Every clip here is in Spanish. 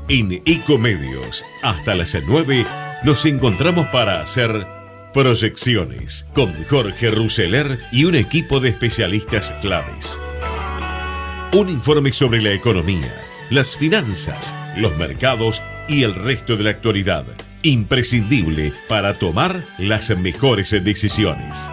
En Ecomedios, hasta las 9, nos encontramos para hacer proyecciones con Jorge Rousseler y un equipo de especialistas claves. Un informe sobre la economía, las finanzas, los mercados y el resto de la actualidad, imprescindible para tomar las mejores decisiones.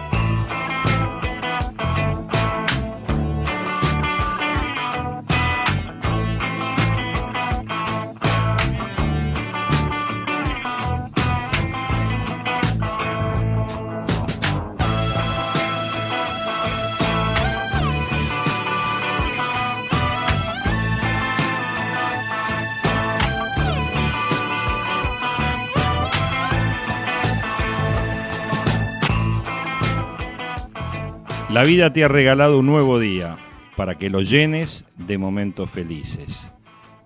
La vida te ha regalado un nuevo día para que lo llenes de momentos felices.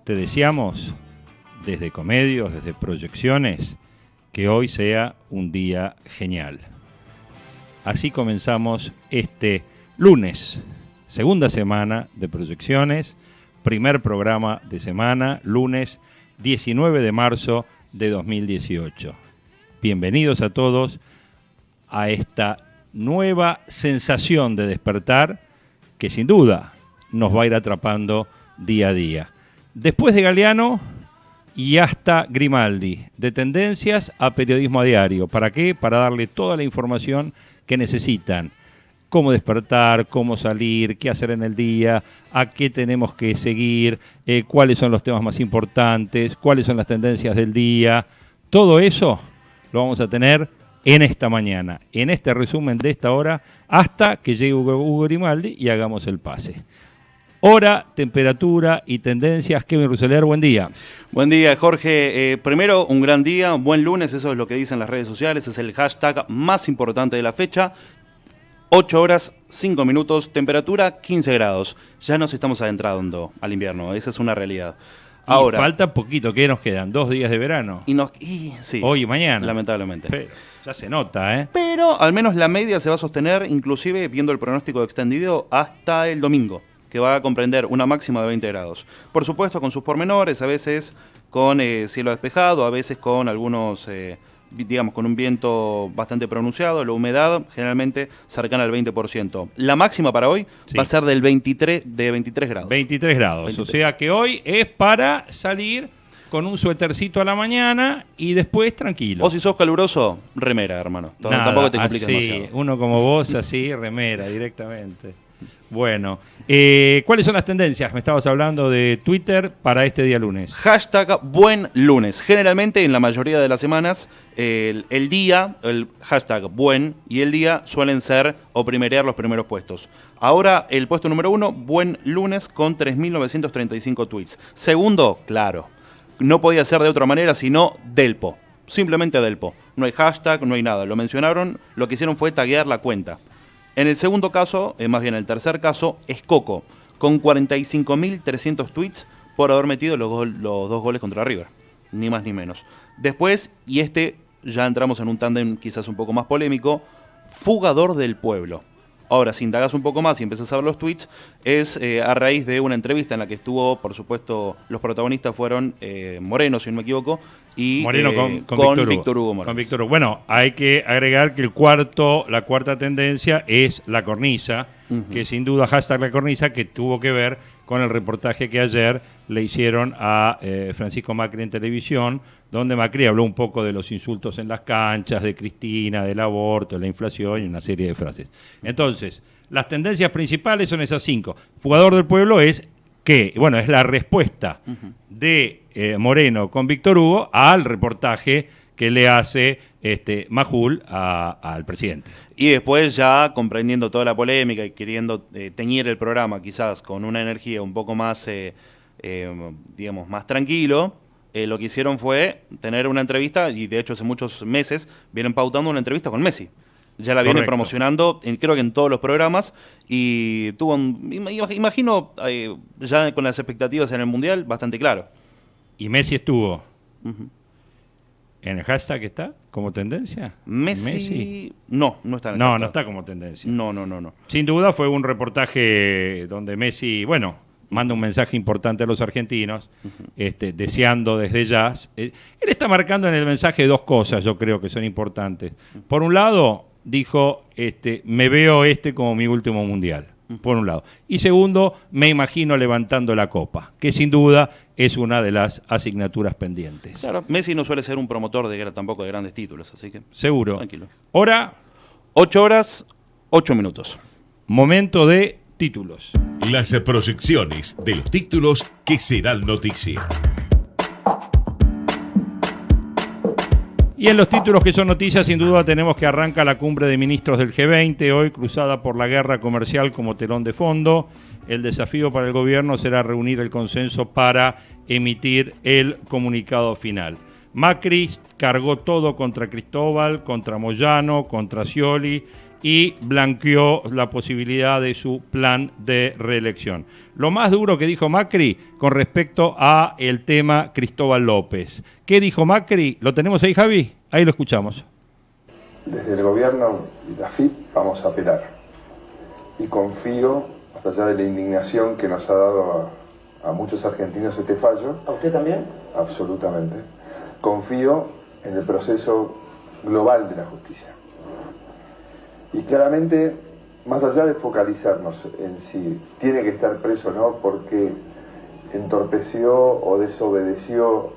Te deseamos, desde Ecomedios, desde Proyecciones, que hoy sea un día genial. Así comenzamos este lunes, segunda semana de Proyecciones, primer programa de semana, lunes 19 de marzo de 2018. Bienvenidos a todos a esta nueva sensación de despertar que sin duda nos va a ir atrapando día a día. Después de Galeano y hasta Grimaldi, de tendencias a periodismo a diario. ¿Para qué? Para darle toda la información que necesitan. Cómo despertar, cómo salir, qué hacer en el día, a qué tenemos que seguir, cuáles son los temas más importantes, cuáles son las tendencias del día. Todo eso lo vamos a tener en esta mañana, en este resumen de esta hora, hasta que llegue Hugo Grimaldi y hagamos el pase. Hora, temperatura y tendencias. Kevin Rousseler, buen día. Buen día, Jorge. Primero, un gran día, un buen lunes, eso es lo que dicen las redes sociales, es el hashtag más importante de la fecha. 8 horas, 5 minutos, temperatura 15 grados. Ya nos estamos adentrando al invierno, esa es una realidad. Ahora, y falta poquito, ¿qué nos quedan? 2 días de verano. Sí, hoy y mañana. Lamentablemente. Pero ya se nota, ¿eh? Pero al menos la media se va a sostener, inclusive viendo el pronóstico extendido, hasta el domingo, que va a comprender una máxima de 20 grados. Por supuesto, con sus pormenores, a veces con cielo despejado, a veces con algunos, con un viento bastante pronunciado, la humedad generalmente cercana al 20%. La máxima para hoy va a ser de 23 grados. 23 grados, 23. O sea que hoy es para salir con un suétercito a la mañana y después tranquilo. O si sos caluroso, remera, hermano. Nada, tampoco te compliques así, demasiado. Uno como vos, así, remera directamente. Bueno, ¿cuáles son las tendencias? Me estabas hablando de Twitter para este día lunes. Hashtag buen lunes. Generalmente en la mayoría de las semanas el hashtag buen y el día suelen ser o primerear los primeros puestos. Ahora el puesto número 1, buen lunes con 3.935 tweets. Segundo, claro, no podía ser de otra manera sino Delpo. Simplemente Delpo. No hay hashtag, no hay nada. Lo mencionaron, lo que hicieron fue taguear la cuenta. En el segundo caso, más bien el tercer caso, es Coco, con 45.300 tweets por haber metido los 2 goles contra River. Ni más ni menos. Después, y ya entramos en un tándem quizás un poco más polémico, Fugador del Pueblo. Ahora, si indagas un poco más y empiezas a ver los tweets, es a raíz de una entrevista en la que estuvo, por supuesto, los protagonistas fueron Moreno, si no me equivoco, y Moreno con Víctor Hugo Moreno. Con Víctor Hugo. Bueno, hay que agregar que la cuarta tendencia es la cornisa, que sin duda hashtag la cornisa, que tuvo que ver con el reportaje que ayer le hicieron a Francisco Macri en televisión, donde Macri habló un poco de los insultos en las canchas, de Cristina, del aborto, de la inflación y una serie de frases. Entonces, las tendencias principales son esas 5. Fugador del Pueblo es la respuesta de Moreno con Víctor Hugo al reportaje que le hace Majul al presidente. Y después, ya comprendiendo toda la polémica y queriendo teñir el programa quizás con una energía un poco más, más tranquilo, lo que hicieron fue tener una entrevista, y de hecho hace muchos meses vienen pautando una entrevista con Messi. Ya la vienen promocionando, creo que en todos los programas, y tuvo, imagino, ya con las expectativas en el Mundial, bastante claro. Y Messi estuvo en el hashtag, ¿está como tendencia? Messi. No está en el hashtag. No está como tendencia. No. Sin duda fue un reportaje donde Messi, manda un mensaje importante a los argentinos, deseando desde ya. Él está marcando en el mensaje dos cosas, yo creo que son importantes. Por un lado, dijo, me veo como mi último mundial, por un lado. Y segundo, me imagino levantando la copa, que sin duda es una de las asignaturas pendientes. Claro, Messi no suele ser un promotor tampoco de grandes títulos, así que seguro. Tranquilo. Hora 8 horas, 8 minutos. Momento de títulos. Las proyecciones de los títulos que serán noticia. Y en los títulos que son noticias, sin duda tenemos que arranca la cumbre de ministros del G20, hoy cruzada por la guerra comercial como telón de fondo. El desafío para el gobierno será reunir el consenso para emitir el comunicado final. Macri cargó todo contra Cristóbal, contra Moyano, contra Scioli y blanqueó la posibilidad de su plan de reelección. Lo más duro que dijo Macri con respecto a el tema Cristóbal López. ¿Qué dijo Macri? ¿Lo tenemos ahí, Javi? Ahí lo escuchamos. Desde el gobierno y la FIP vamos a apelar. Y confío, más allá de la indignación que nos ha dado a muchos argentinos este fallo. ¿A usted también? Absolutamente. Confío en el proceso global de la justicia. Y claramente, más allá de focalizarnos en si tiene que estar preso o no, porque entorpeció o desobedeció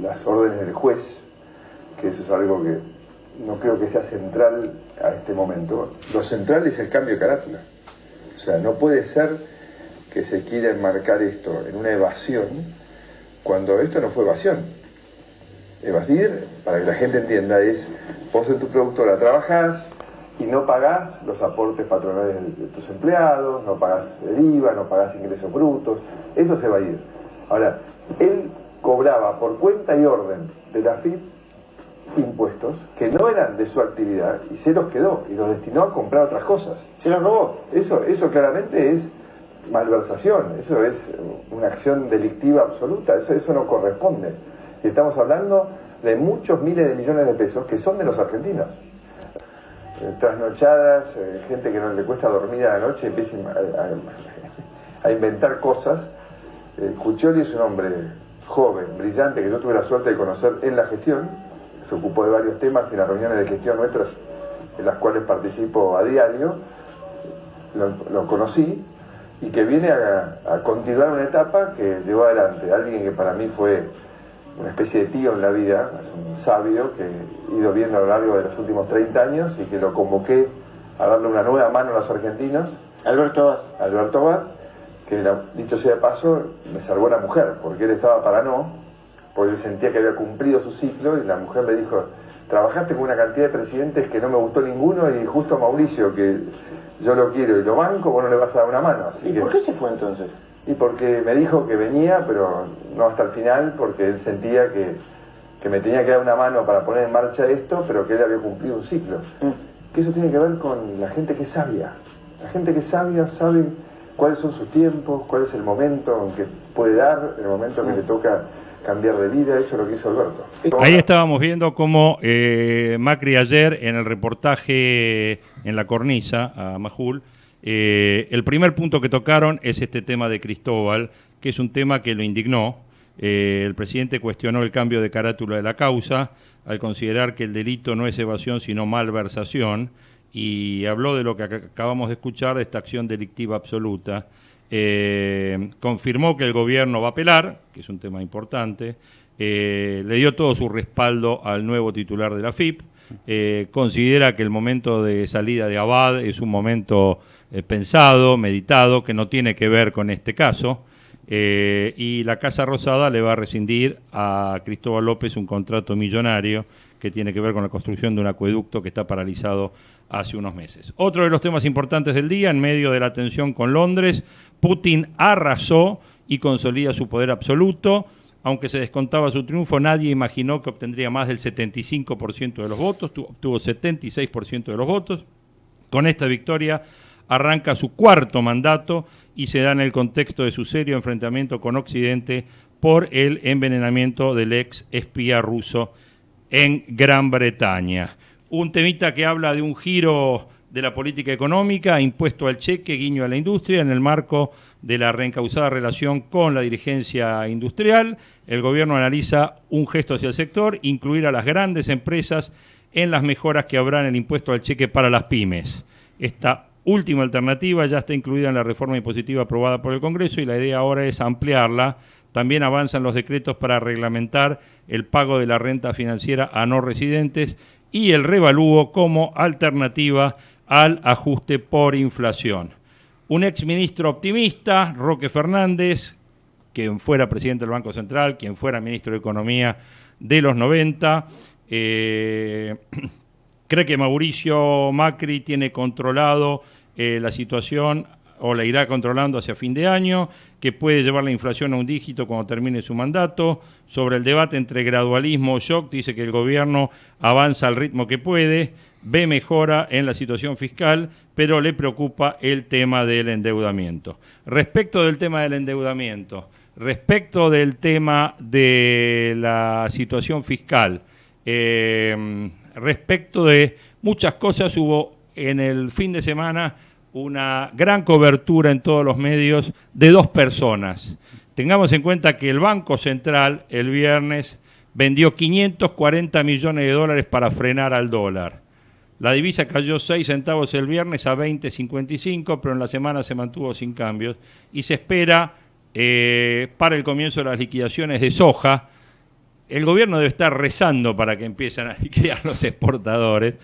las órdenes del juez, que eso es algo que no creo que sea central a este momento. Lo central es el cambio de carátula. O sea, no puede ser que se quiera enmarcar esto en una evasión, cuando esto no fue evasión. Evadir, para que la gente entienda, es vos en tu productora trabajás y no pagás los aportes patronales de tus empleados, no pagás el IVA, no pagás ingresos brutos, eso es evadir. Ahora, él cobraba por cuenta y orden de la FIP impuestos que no eran de su actividad y se los quedó y los destinó a comprar otras cosas. ¿Se los robó? Eso claramente es malversación, eso es una acción delictiva absoluta, eso no corresponde. Y estamos hablando de muchos miles de millones de pesos que son de los argentinos. Trasnochadas, gente que no le cuesta dormir a la noche y empieza a inventar cosas. Cuccioli es un hombre joven, brillante, que yo tuve la suerte de conocer en la gestión. Se ocupó de varios temas en las reuniones de gestión nuestras, en las cuales participo a diario. Lo conocí y que viene a continuar una etapa que llevó adelante. Alguien que para mí fue una especie de tío en la vida, es un sabio que he ido viendo a lo largo de los últimos 30 años y que lo convoqué a darle una nueva mano a los argentinos. Alberto Abad, que dicho sea de paso, me salvó la mujer, porque él estaba para porque sentía que había cumplido su ciclo y la mujer le dijo, trabajaste con una cantidad de presidentes que no me gustó ninguno y justo Mauricio, que yo lo quiero y lo banco, vos no le vas a dar una mano. ¿Y por qué se fue entonces? Y porque me dijo que venía, pero no hasta el final, porque él sentía que me tenía que dar una mano para poner en marcha esto, pero que él había cumplido un ciclo. Que eso tiene que ver con la gente que es sabia. La gente que es sabia sabe cuáles son sus tiempos, cuál es el momento en que puede dar, el momento en que le toca cambiar de vida. Eso es lo que hizo Alberto. Ahí estábamos viendo cómo Macri ayer, en el reportaje en La Cornisa, a Majul, el primer punto que tocaron es este tema de Cristóbal, que es un tema que lo indignó. El presidente cuestionó el cambio de carátula de la causa al considerar que el delito no es evasión sino malversación, y habló de lo que acabamos de escuchar, de esta acción delictiva absoluta. Confirmó que el gobierno va a apelar, que es un tema importante, le dio todo su respaldo al nuevo titular de la FIP, considera que el momento de salida de Abad es un momento pensado, meditado, que no tiene que ver con este caso, y la Casa Rosada le va a rescindir a Cristóbal López un contrato millonario que tiene que ver con la construcción de un acueducto que está paralizado hace unos meses. Otro de los temas importantes del día, en medio de la tensión con Londres, Putin arrasó y consolida su poder absoluto. Aunque se descontaba su triunfo, nadie imaginó que obtendría más del 75% de los votos, obtuvo 76% de los votos. Con esta victoria arranca su cuarto mandato y se da en el contexto de su serio enfrentamiento con Occidente por el envenenamiento del ex espía ruso en Gran Bretaña. Un temita que habla de un giro de la política económica, impuesto al cheque, guiño a la industria, en el marco de la reencauzada relación con la dirigencia industrial. El gobierno analiza un gesto hacia el sector, incluir a las grandes empresas en las mejoras que habrá en el impuesto al cheque para las pymes. Esta última alternativa ya está incluida en la reforma impositiva aprobada por el Congreso y la idea ahora es ampliarla. También avanzan los decretos para reglamentar el pago de la renta financiera a no residentes y el revalúo como alternativa al ajuste por inflación. Un exministro optimista, Roque Fernández, quien fuera presidente del Banco Central, quien fuera ministro de Economía de los 90, cree que Mauricio Macri tiene controlado la situación o la irá controlando hacia fin de año, que puede llevar la inflación a un dígito cuando termine su mandato. Sobre el debate entre gradualismo o shock, dice que el gobierno avanza al ritmo que puede, ve mejora en la situación fiscal, pero le preocupa el tema del endeudamiento. Respecto del tema del endeudamiento, respecto del tema de la situación fiscal, respecto de muchas cosas, hubo en el fin de semana una gran cobertura en todos los medios de dos personas. Tengamos en cuenta que el Banco Central el viernes vendió 540 millones de dólares para frenar al dólar. La divisa cayó 6 centavos el viernes a 20.55, pero en la semana se mantuvo sin cambios y se espera para el comienzo de las liquidaciones de soja. El gobierno debe estar rezando para que empiecen a liquidar los exportadores,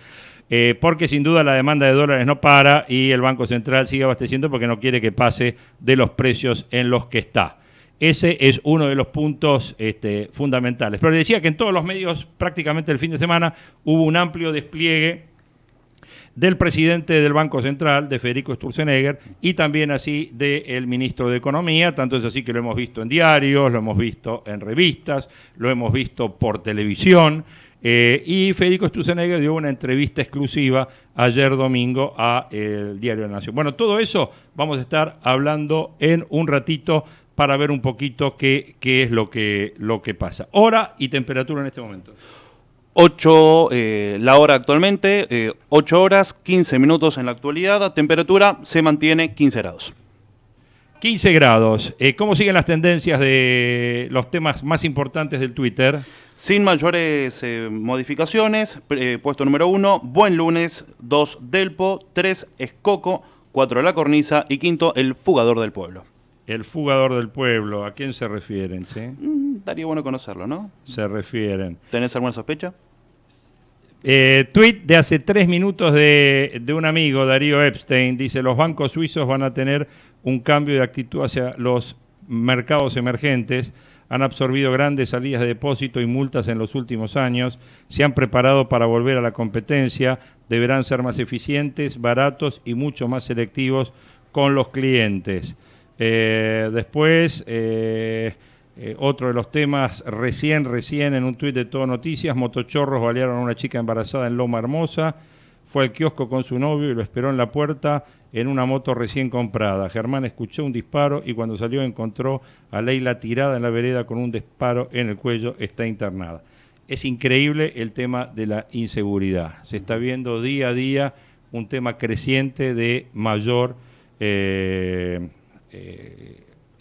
porque sin duda la demanda de dólares no para y el Banco Central sigue abasteciendo porque no quiere que pase de los precios en los que está. Ese es uno de los puntos fundamentales. Pero decía que en todos los medios, prácticamente el fin de semana, hubo un amplio despliegue del presidente del Banco Central, de Federico Sturzenegger, y también así del ministro de Economía. Tanto es así que lo hemos visto en diarios, lo hemos visto en revistas, lo hemos visto por televisión. Y Federico Sturzenegger dio una entrevista exclusiva ayer domingo a el Diario de la Nación. Bueno, todo eso vamos a estar hablando en un ratito para ver un poquito qué es lo que pasa. Hora y temperatura en este momento. 8, la hora actualmente, 8 horas, 15 minutos en la actualidad. Temperatura se mantiene 15 grados. 15 grados. ¿Cómo siguen las tendencias de los temas más importantes del Twitter? Sin mayores modificaciones. Puesto número 1, Buen Lunes. 2, Delpo. 3, Escoco. 4, La Cornisa. Y quinto, El Fugador del Pueblo. El Fugador del Pueblo. ¿A quién se refieren? ¿Sí? Estaría bueno conocerlo, ¿no? Se refieren. ¿Tenés alguna sospecha? Tweet de hace 3 minutos de un amigo, Darío Epstein. Dice, los bancos suizos van a tener un cambio de actitud hacia los mercados emergentes. Han absorbido grandes salidas de depósito y multas en los últimos años. Se han preparado para volver a la competencia. Deberán ser más eficientes, baratos y mucho más selectivos con los clientes. Después, otro de los temas, recién en un tuit de Todo Noticias, motochorros balearon a una chica embarazada en Loma Hermosa. Fue al kiosco con su novio y lo esperó en la puerta en una moto recién comprada. Germán escuchó un disparo y cuando salió encontró a Leila tirada en la vereda con un disparo en el cuello. Está internada. Es increíble el tema de la inseguridad. Se está viendo día a día un tema creciente de mayor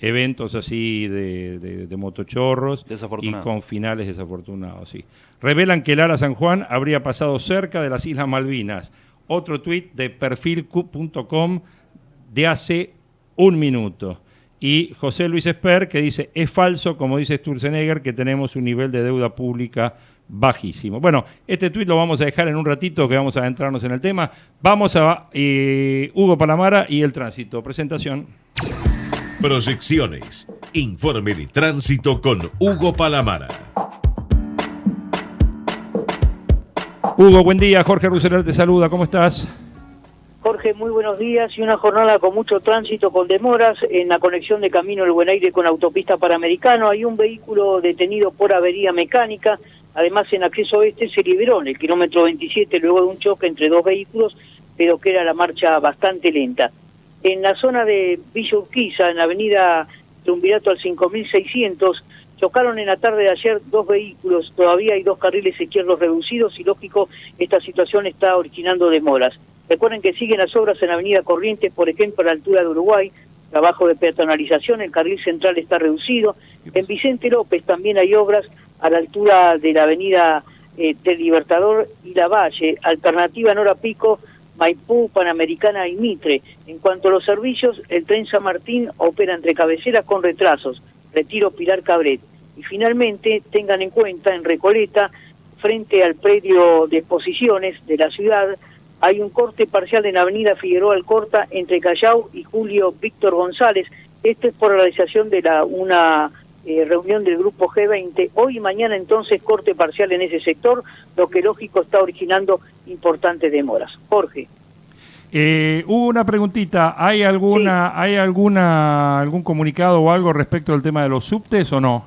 eventos así de motochorros y con finales desafortunados. Sí. Revelan que el Ara San Juan habría pasado cerca de las Islas Malvinas. Otro tuit de perfil.com de hace 1 minuto. Y José Luis Esper que dice, es falso, como dice Sturzenegger, que tenemos un nivel de deuda pública bajísimo. Bueno, este tuit lo vamos a dejar en un ratito que vamos a adentrarnos en el tema. Vamos a Hugo Palamara y el tránsito. Presentación. Proyecciones. Informe de tránsito con Hugo Palamara. Hugo, buen día. Jorge Ruseler te saluda. ¿Cómo estás? Jorge, muy buenos días y una jornada con mucho tránsito, con demoras en la conexión de Camino El Buen Aire con Autopista Panamericano. Hay un vehículo detenido por avería mecánica. Además, en acceso oeste se liberó en el kilómetro 27 luego de un choque entre 2 vehículos, pero que era la marcha bastante lenta. En la zona de Villa Urquiza, en la avenida Triunvirato al 5600, chocaron en la tarde de ayer 2 vehículos. Todavía hay 2 carriles izquierdos reducidos y, lógico, esta situación está originando demoras. Recuerden que siguen las obras en la avenida Corrientes, por ejemplo, a la altura de Uruguay, trabajo de peatonalización, el carril central está reducido. En Vicente López también hay obras a la altura de la avenida del Libertador y La Valle, alternativa en hora pico, Maipú, Panamericana y Mitre. En cuanto a los servicios, el tren San Martín opera entre cabeceras con retrasos, Retiro, Pilar, Cabret. Y finalmente, tengan en cuenta, en Recoleta, frente al predio de exposiciones de la ciudad, hay un corte parcial en Avenida Figueroa Alcorta entre Callao y Julio Víctor González. Esto es por realización de una reunión del grupo G20. Hoy y mañana entonces corte parcial en ese sector, lo que lógico está originando importantes demoras. Jorge. Hubo una preguntita, algún comunicado o algo respecto al tema de los subtes o no?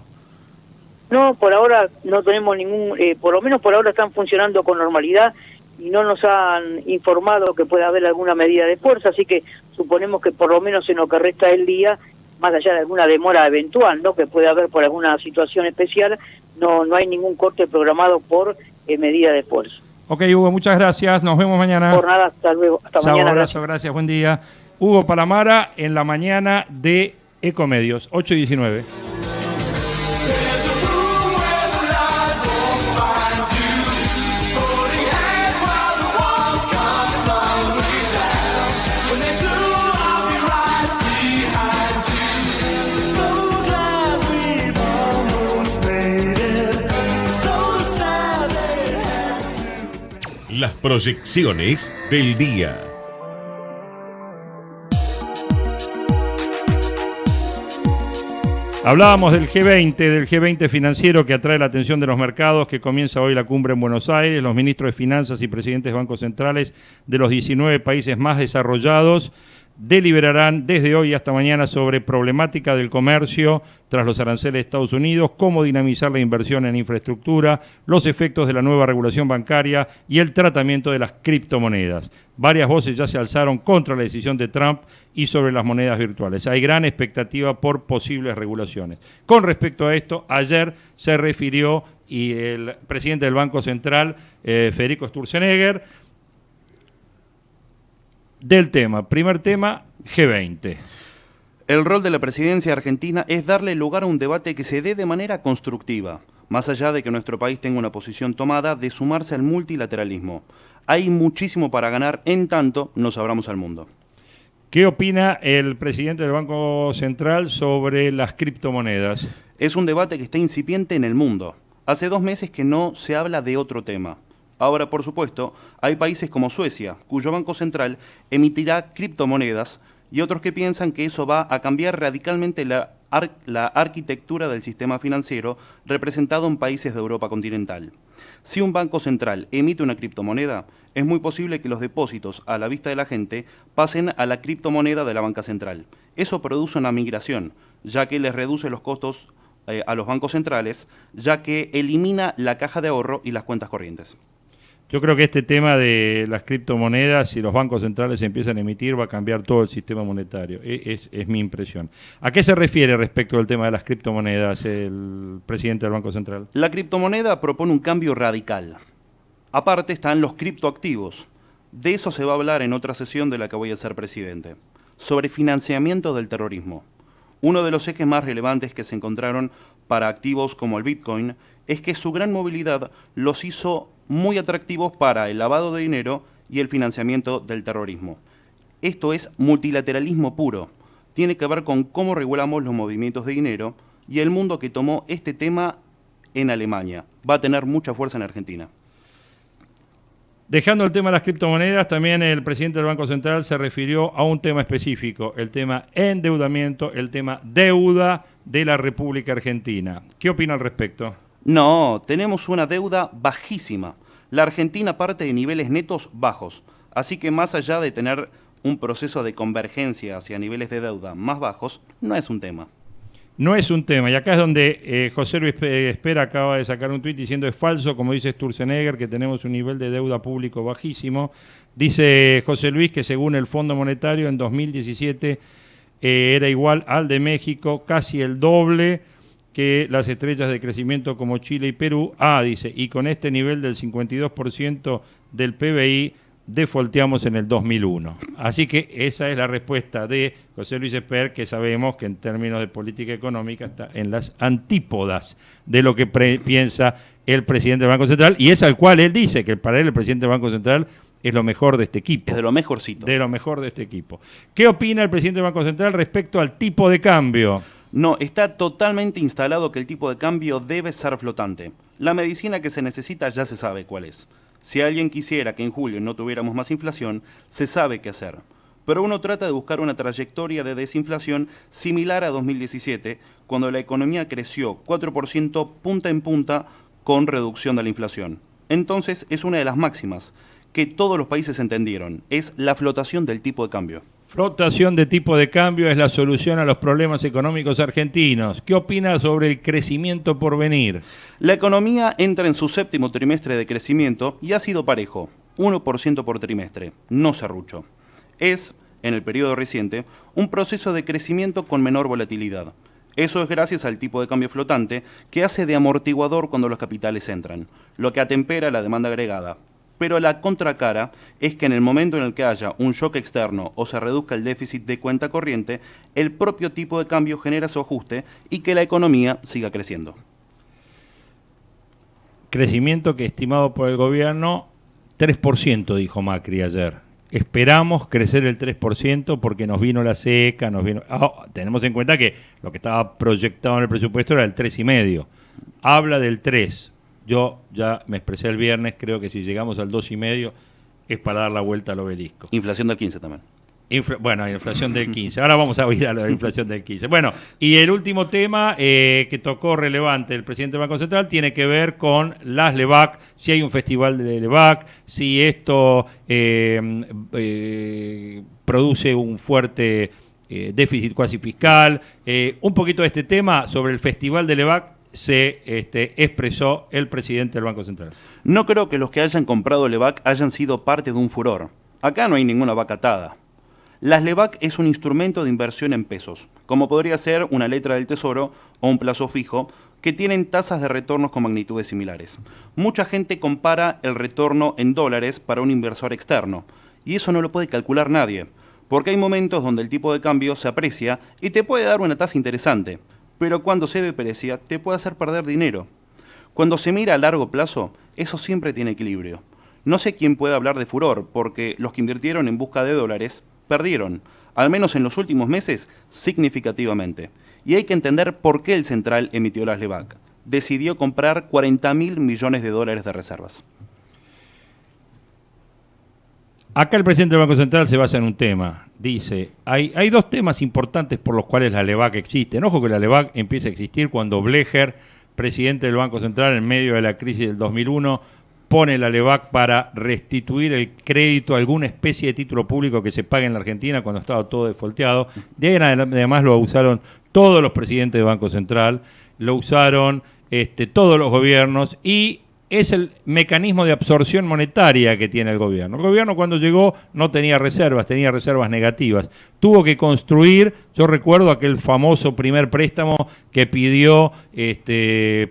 No, por ahora no tenemos ningún, por lo menos por ahora están funcionando con normalidad y no nos han informado que pueda haber alguna medida de fuerza, así que suponemos que por lo menos en lo que resta del día, más allá de alguna demora eventual, ¿no?, que puede haber por alguna situación especial, no hay ningún corte programado por medida de fuerza. Ok, Hugo, muchas gracias. Nos vemos mañana. Por nada, hasta luego. Hasta Chao, mañana. Abrazo, gracias, buen día. Hugo Palamara en la mañana de Ecomedios, 8:19. Las proyecciones del día. Hablábamos del G20 financiero que atrae la atención de los mercados, que comienza hoy la cumbre en Buenos Aires. Los ministros de Finanzas y presidentes de bancos centrales de los 19 países más desarrollados deliberarán desde hoy hasta mañana sobre problemática del comercio tras los aranceles de Estados Unidos, cómo dinamizar la inversión en infraestructura, los efectos de la nueva regulación bancaria y el tratamiento de las criptomonedas. Varias voces ya se alzaron contra la decisión de Trump y sobre las monedas virtuales. Hay gran expectativa por posibles regulaciones. Con respecto a esto, ayer se refirió y el presidente del Banco Central, Federico Sturzenegger, del tema. Primer tema, G20. El rol de la presidencia argentina es darle lugar a un debate que se dé de manera constructiva, más allá de que nuestro país tenga una posición tomada de sumarse al multilateralismo. Hay muchísimo para ganar en tanto nos abramos al mundo. ¿Qué opina el presidente del Banco Central sobre las criptomonedas? Es un debate que está incipiente en el mundo. Hace 2 meses que no se habla de otro tema. Ahora, por supuesto, hay países como Suecia, cuyo Banco Central emitirá criptomonedas, y otros que piensan que eso va a cambiar radicalmente la arquitectura del sistema financiero representado en países de Europa continental. Si un banco central emite una criptomoneda, es muy posible que los depósitos a la vista de la gente pasen a la criptomoneda de la banca central. Eso produce una migración, ya que les reduce los costos a los bancos centrales, ya que elimina la caja de ahorro y las cuentas corrientes. Yo creo que este tema de las criptomonedas, si los bancos centrales empiezan a emitir, va a cambiar todo el sistema monetario. Es mi impresión. ¿A qué se refiere respecto del tema de las criptomonedas el presidente del Banco Central? La criptomoneda propone un cambio radical. Aparte están los criptoactivos. De eso se va a hablar en otra sesión de la que voy a ser presidente. Sobre financiamiento del terrorismo. Uno de los ejes más relevantes que se encontraron para activos como el Bitcoin es que su gran movilidad los hizo muy atractivos para el lavado de dinero y el financiamiento del terrorismo. Esto es multilateralismo puro. Tiene que ver con cómo regulamos los movimientos de dinero y el mundo que tomó este tema en Alemania. Va a tener mucha fuerza en Argentina. Dejando el tema de las criptomonedas, también el presidente del Banco Central se refirió a un tema específico, el tema endeudamiento, el tema deuda de la República Argentina. ¿Qué opina al respecto? No, tenemos una deuda bajísima. La Argentina parte de niveles netos bajos, así que más allá de tener un proceso de convergencia hacia niveles de deuda más bajos, no es un tema. No es un tema, y acá es donde José Luis Espera acaba de sacar un tuit diciendo es falso, como dice Sturzenegger, que tenemos un nivel de deuda público bajísimo. Dice José Luis que según el Fondo Monetario en 2017 era igual al de México, casi el doble que las estrellas de crecimiento como Chile y Perú. Dice, y con este nivel del 52% del PBI defaulteamos en el 2001. Así que esa es la respuesta de José Luis Esper, que sabemos que en términos de política económica está en las antípodas de lo que piensa el presidente del Banco Central, y es al cual él dice que para él el presidente del Banco Central es lo mejor de este equipo. Es de lo mejorcito. De lo mejor de este equipo. ¿Qué opina el presidente del Banco Central respecto al tipo de cambio? No, está totalmente instalado que el tipo de cambio debe ser flotante. La medicina que se necesita ya se sabe cuál es. Si alguien quisiera que en julio no tuviéramos más inflación, se sabe qué hacer. Pero uno trata de buscar una trayectoria de desinflación similar a 2017, cuando la economía creció 4% punta en punta con reducción de la inflación. Entonces es una de las máximas que todos los países entendieron, es la flotación del tipo de cambio. Flotación de tipo de cambio es la solución a los problemas económicos argentinos. ¿Qué opina sobre el crecimiento por venir? La economía entra en su séptimo trimestre de crecimiento y ha sido parejo, 1% por trimestre, no serrucho. Es, en el periodo reciente, un proceso de crecimiento con menor volatilidad. Eso es gracias al tipo de cambio flotante que hace de amortiguador cuando los capitales entran, lo que atempera la demanda agregada. Pero la contracara es que en el momento en el que haya un shock externo o se reduzca el déficit de cuenta corriente, el propio tipo de cambio genera su ajuste y que la economía siga creciendo. Crecimiento que estimado por el gobierno, 3%, dijo Macri ayer. Esperamos crecer el 3% porque nos vino la seca, tenemos en cuenta que lo que estaba proyectado en el presupuesto era el 3,5%. Habla del 3%. Yo ya me expresé el viernes, creo que si llegamos al 2,5% es para dar la vuelta al obelisco. Inflación del 15 también. Inflación del 15. Ahora vamos a oír a la inflación del 15. Bueno, y el último tema que tocó relevante el presidente del Banco Central tiene que ver con las LEVAC, si hay un festival de LEVAC, si esto produce un fuerte déficit cuasi fiscal. Un poquito de este tema sobre el festival de LEVAC se expresó el presidente del Banco Central. No creo que los que hayan comprado LEVAC hayan sido parte de un furor. Acá no hay ninguna vaca atada. Las LEVAC es un instrumento de inversión en pesos, como podría ser una letra del Tesoro o un plazo fijo, que tienen tasas de retornos con magnitudes similares. Mucha gente compara el retorno en dólares para un inversor externo, y eso no lo puede calcular nadie, porque hay momentos donde el tipo de cambio se aprecia y te puede dar una tasa interesante, pero cuando se deprecia te puede hacer perder dinero. Cuando se mira a largo plazo, eso siempre tiene equilibrio. No sé quién puede hablar de furor, porque los que invirtieron en busca de dólares perdieron, al menos en los últimos meses, significativamente. Y hay que entender por qué el Central emitió las LEVAC. Decidió comprar 40.000 millones de dólares de reservas. Acá el presidente del Banco Central se basa en un tema. Dice, hay dos temas importantes por los cuales la LEVAC existe. Ojo que la LEVAC empieza a existir cuando Blecher, presidente del Banco Central, en medio de la crisis del 2001, pone la LEVAC para restituir el crédito a alguna especie de título público que se pague en la Argentina cuando estaba todo defaulteado. De ahí en adelante, además lo usaron todos los presidentes del Banco Central, lo usaron todos los gobiernos y es el mecanismo de absorción monetaria que tiene el gobierno. El gobierno cuando llegó no tenía reservas, tenía reservas negativas. Tuvo que construir, yo recuerdo aquel famoso primer préstamo que pidió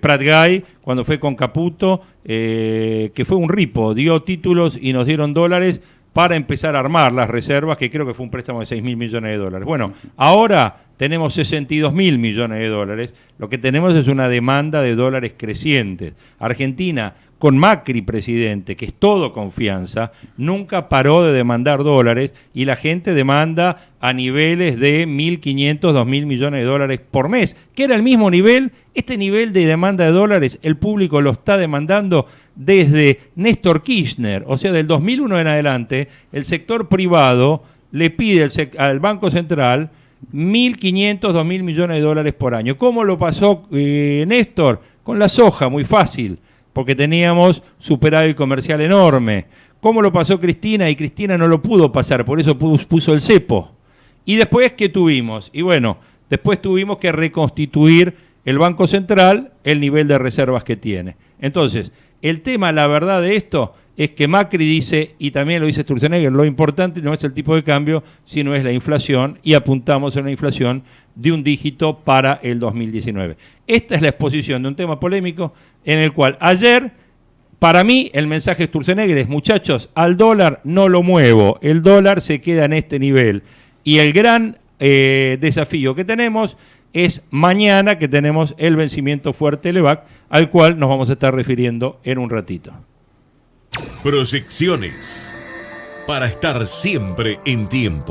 Prat Gay cuando fue con Caputo, que fue un ripo, dio títulos y nos dieron dólares para empezar a armar las reservas, que creo que fue un préstamo de 6.000 millones de dólares. Bueno, ahora tenemos 62.000 millones de dólares, lo que tenemos es una demanda de dólares crecientes. Argentina, con Macri presidente, que es todo confianza, nunca paró de demandar dólares y la gente demanda a niveles de 1.500, 2.000 millones de dólares por mes, que era el mismo nivel. Este nivel de demanda de dólares el público lo está demandando desde Néstor Kirchner, o sea, del 2001 en adelante, el sector privado le pide al Banco Central 1.500, 2.000 millones de dólares por año. ¿Cómo lo pasó Néstor? Con la soja, muy fácil, porque teníamos superávit comercial enorme. ¿Cómo lo pasó Cristina? Y Cristina no lo pudo pasar, por eso puso el cepo. ¿Y después qué tuvimos? Y bueno, después tuvimos que reconstituir el Banco Central, el nivel de reservas que tiene. Entonces, el tema, la verdad de esto, es que Macri dice, y también lo dice Sturzenegger, lo importante no es el tipo de cambio, sino es la inflación, y apuntamos a una inflación de un dígito para el 2019. Esta es la exposición de un tema polémico en el cual ayer Para mí, el mensaje Sturzenegger es, muchachos, al dólar no lo muevo, el dólar se queda en este nivel. Y el gran desafío que tenemos es mañana, que tenemos el vencimiento fuerte LEVAC, al cual nos vamos a estar refiriendo en un ratito. Proyecciones, para estar siempre en tiempo.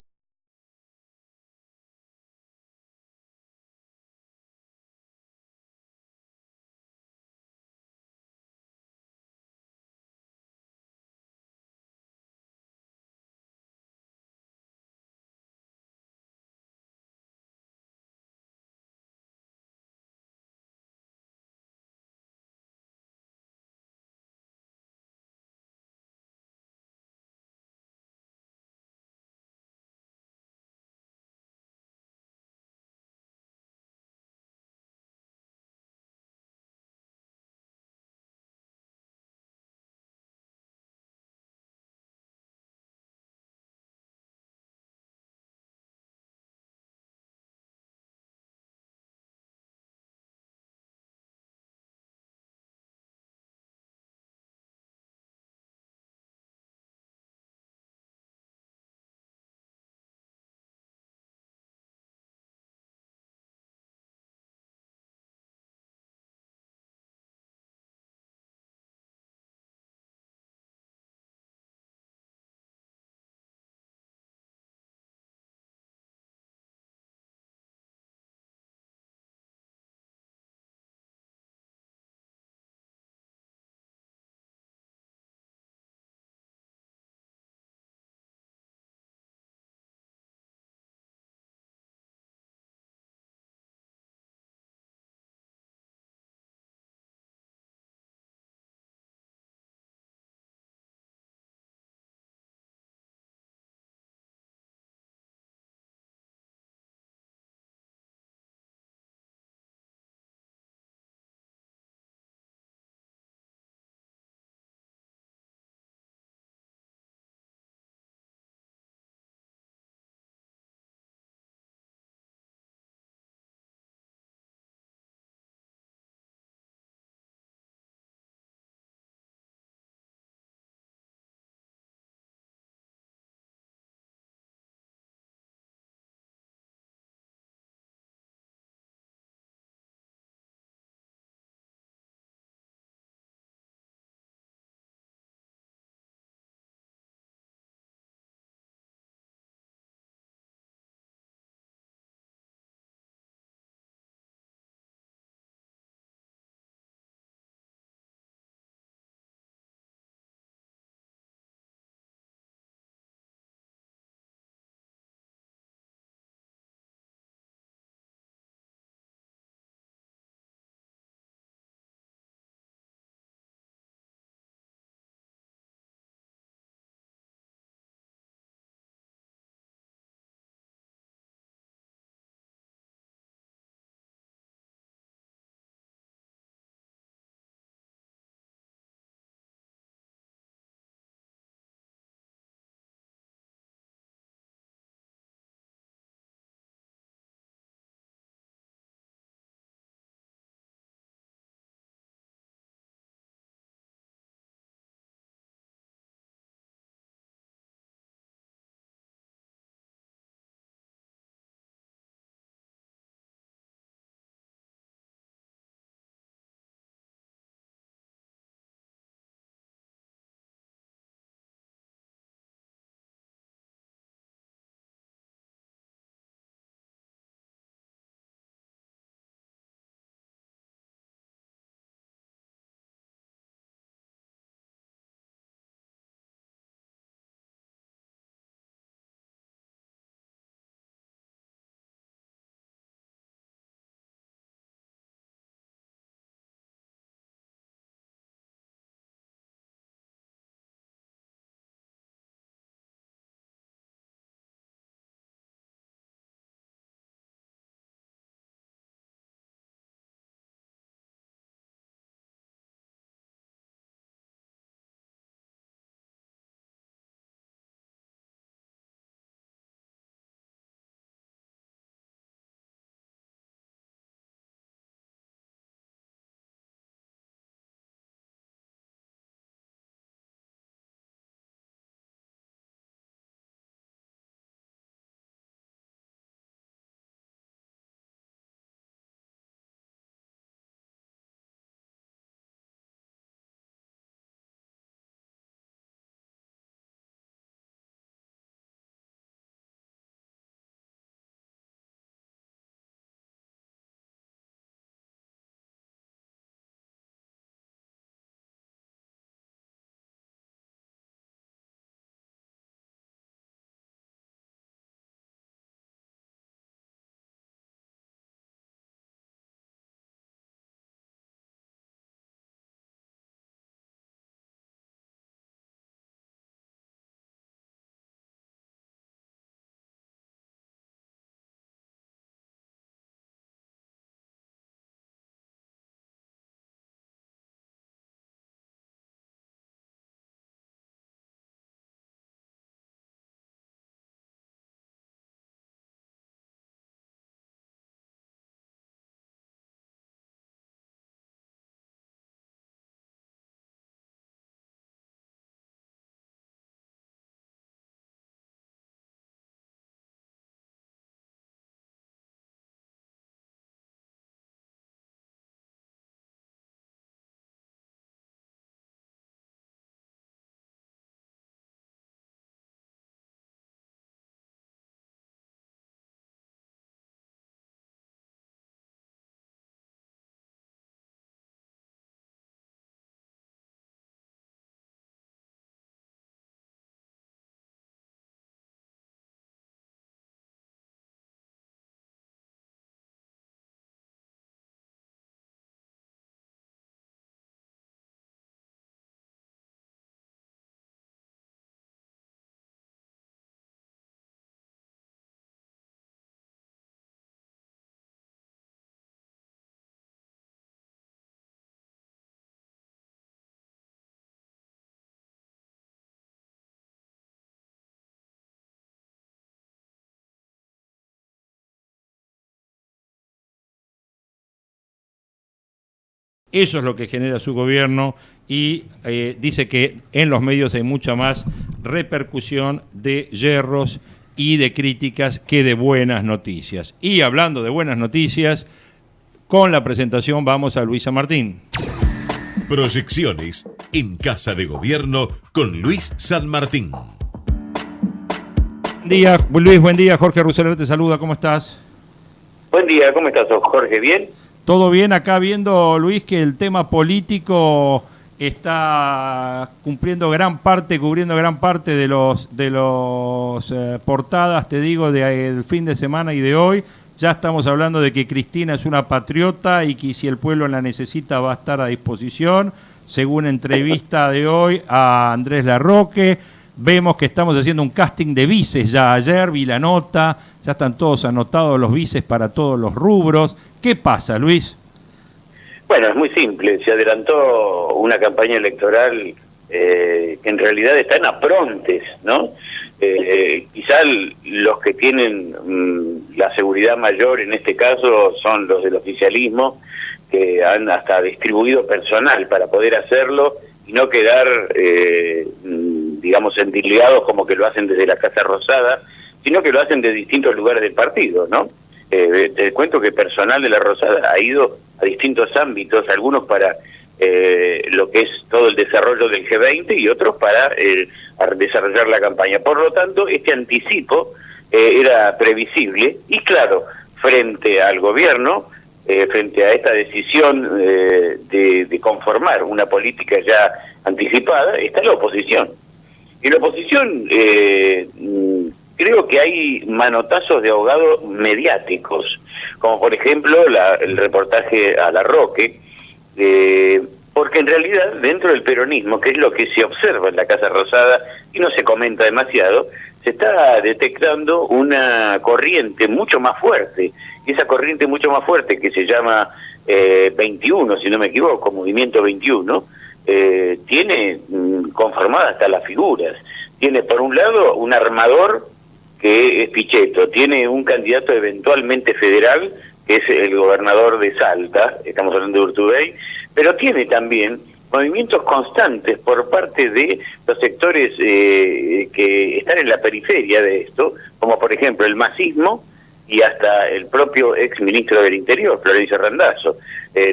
Eso es lo que genera su gobierno y dice que en los medios hay mucha más repercusión de yerros y de críticas que de buenas noticias. Y hablando de buenas noticias, con la presentación vamos a Luis San Martín. Proyecciones en Casa de Gobierno con Luis San Martín. Buen día, Luis, buen día. Jorge Ruseler te saluda, ¿cómo estás? Buen día, ¿cómo estás, Jorge? ¿Bien? Todo bien, acá viendo, Luis, que el tema político está cubriendo gran parte de los portadas, te digo, del fin de semana y de hoy. Ya estamos hablando de que Cristina es una patriota y que si el pueblo la necesita va a estar a disposición. Según entrevista de hoy a Andrés Larroque, vemos que estamos haciendo un casting de vices ya. Ayer vi la nota, ya están todos anotados los vices para todos los rubros. ¿Qué pasa, Luis? Bueno, es muy simple. Se adelantó una campaña electoral que en realidad está en aprontes, ¿no? Quizá los que tienen la seguridad mayor en este caso son los del oficialismo, que han hasta distribuido personal para poder hacerlo y no quedar, digamos, endilgados como que lo hacen desde la Casa Rosada, sino que lo hacen de distintos lugares del partido, ¿no? Te cuento que personal de la Rosada ha ido a distintos ámbitos, algunos para lo que es todo el desarrollo del G20 y otros para desarrollar la campaña. Por lo tanto, este anticipo era previsible y claro, frente al gobierno, frente a esta decisión de conformar una política ya anticipada, está la oposición. Y la oposición, creo que hay manotazos de ahogado mediáticos, como por ejemplo el reportaje a Larroque, porque en realidad dentro del peronismo, que es lo que se observa en la Casa Rosada y no se comenta demasiado, se está detectando una corriente mucho más fuerte, y esa corriente mucho más fuerte que se llama 21, si no me equivoco, Movimiento 21, tiene conformadas hasta las figuras. Tiene por un lado un armador que es Pichetto, tiene un candidato eventualmente federal, que es el gobernador de Salta, estamos hablando de Urtubey, pero tiene también movimientos constantes por parte de los sectores que están en la periferia de esto, como por ejemplo el masismo y hasta el propio ex ministro del Interior, Florencio Randazzo,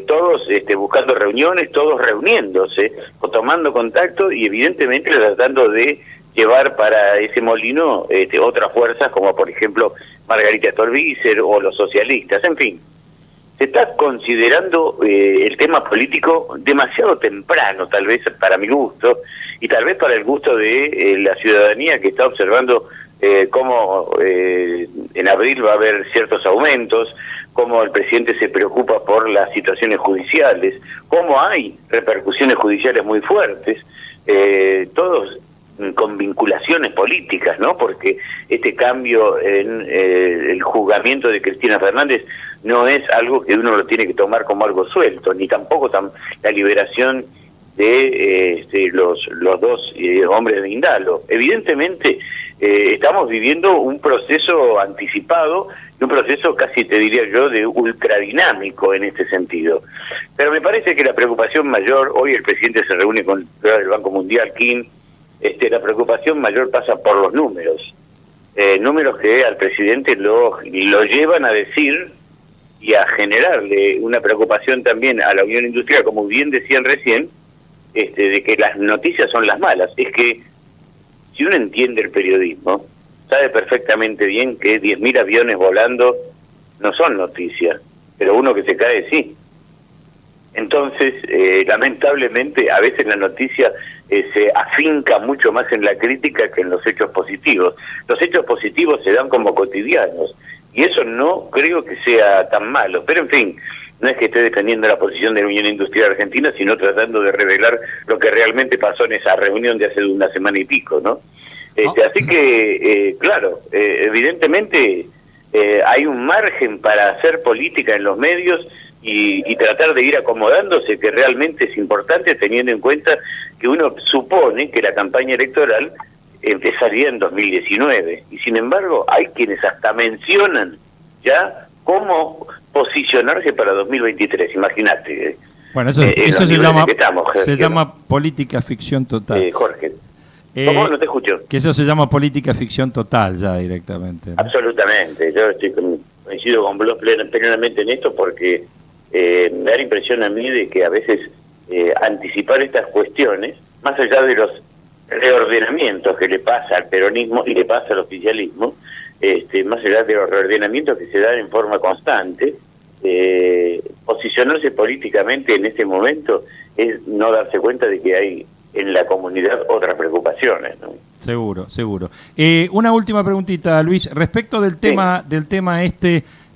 todos buscando reuniones, todos reuniéndose, o tomando contacto y evidentemente tratando de llevar para ese molino otras fuerzas, como por ejemplo Margarita Stolbizer o los socialistas, en fin. Se está considerando el tema político demasiado temprano, tal vez para mi gusto, y tal vez para el gusto de la ciudadanía que está observando cómo en abril va a haber ciertos aumentos, cómo el presidente se preocupa por las situaciones judiciales, cómo hay repercusiones judiciales muy fuertes, todos con vinculaciones políticas, ¿no? Porque este cambio en el juzgamiento de Cristina Fernández no es algo que uno lo tiene que tomar como algo suelto, ni tampoco la liberación de los dos hombres de Indalo. Evidentemente estamos viviendo un proceso anticipado, un proceso casi te diría yo de ultradinámico en este sentido. Pero me parece que la preocupación mayor, hoy el presidente se reúne con el Banco Mundial, Kim, la preocupación mayor pasa por los números, números que al presidente lo llevan a decir y a generarle una preocupación también a la Unión Industrial, como bien decían recién, de que las noticias son las malas. Es que si uno entiende el periodismo, sabe perfectamente bien que 10.000 aviones volando no son noticias, pero uno que se cae sí. Entonces, lamentablemente, a veces la noticia se afinca mucho más en la crítica que en los hechos positivos. Los hechos positivos se dan como cotidianos, y eso no creo que sea tan malo. Pero, en fin, no es que esté defendiendo la posición de la Unión Industrial Argentina, sino tratando de revelar lo que realmente pasó en esa reunión de hace una semana y pico, ¿no? Así que, claro, evidentemente hay un margen para hacer política en los medios y tratar de ir acomodándose, que realmente es importante, teniendo en cuenta que uno supone que la campaña electoral empezaría en 2019, y sin embargo hay quienes hasta mencionan ya cómo posicionarse para 2023, imagínate, Bueno, eso los niveles en que estamos, se llama política ficción total. Jorge. ¿Cómo? No te escucho. Que eso se llama política ficción total ya directamente, ¿no? Absolutamente. Yo coincido con Blos plenamente en esto porque me da la impresión a mí de que a veces anticipar estas cuestiones, más allá de los reordenamientos que le pasa al peronismo y le pasa al oficialismo, más allá de los reordenamientos que se dan en forma constante, posicionarse políticamente en este momento es no darse cuenta de que hay en la comunidad otras preocupaciones, ¿no? Seguro. Una última preguntita, Luis, respecto del tema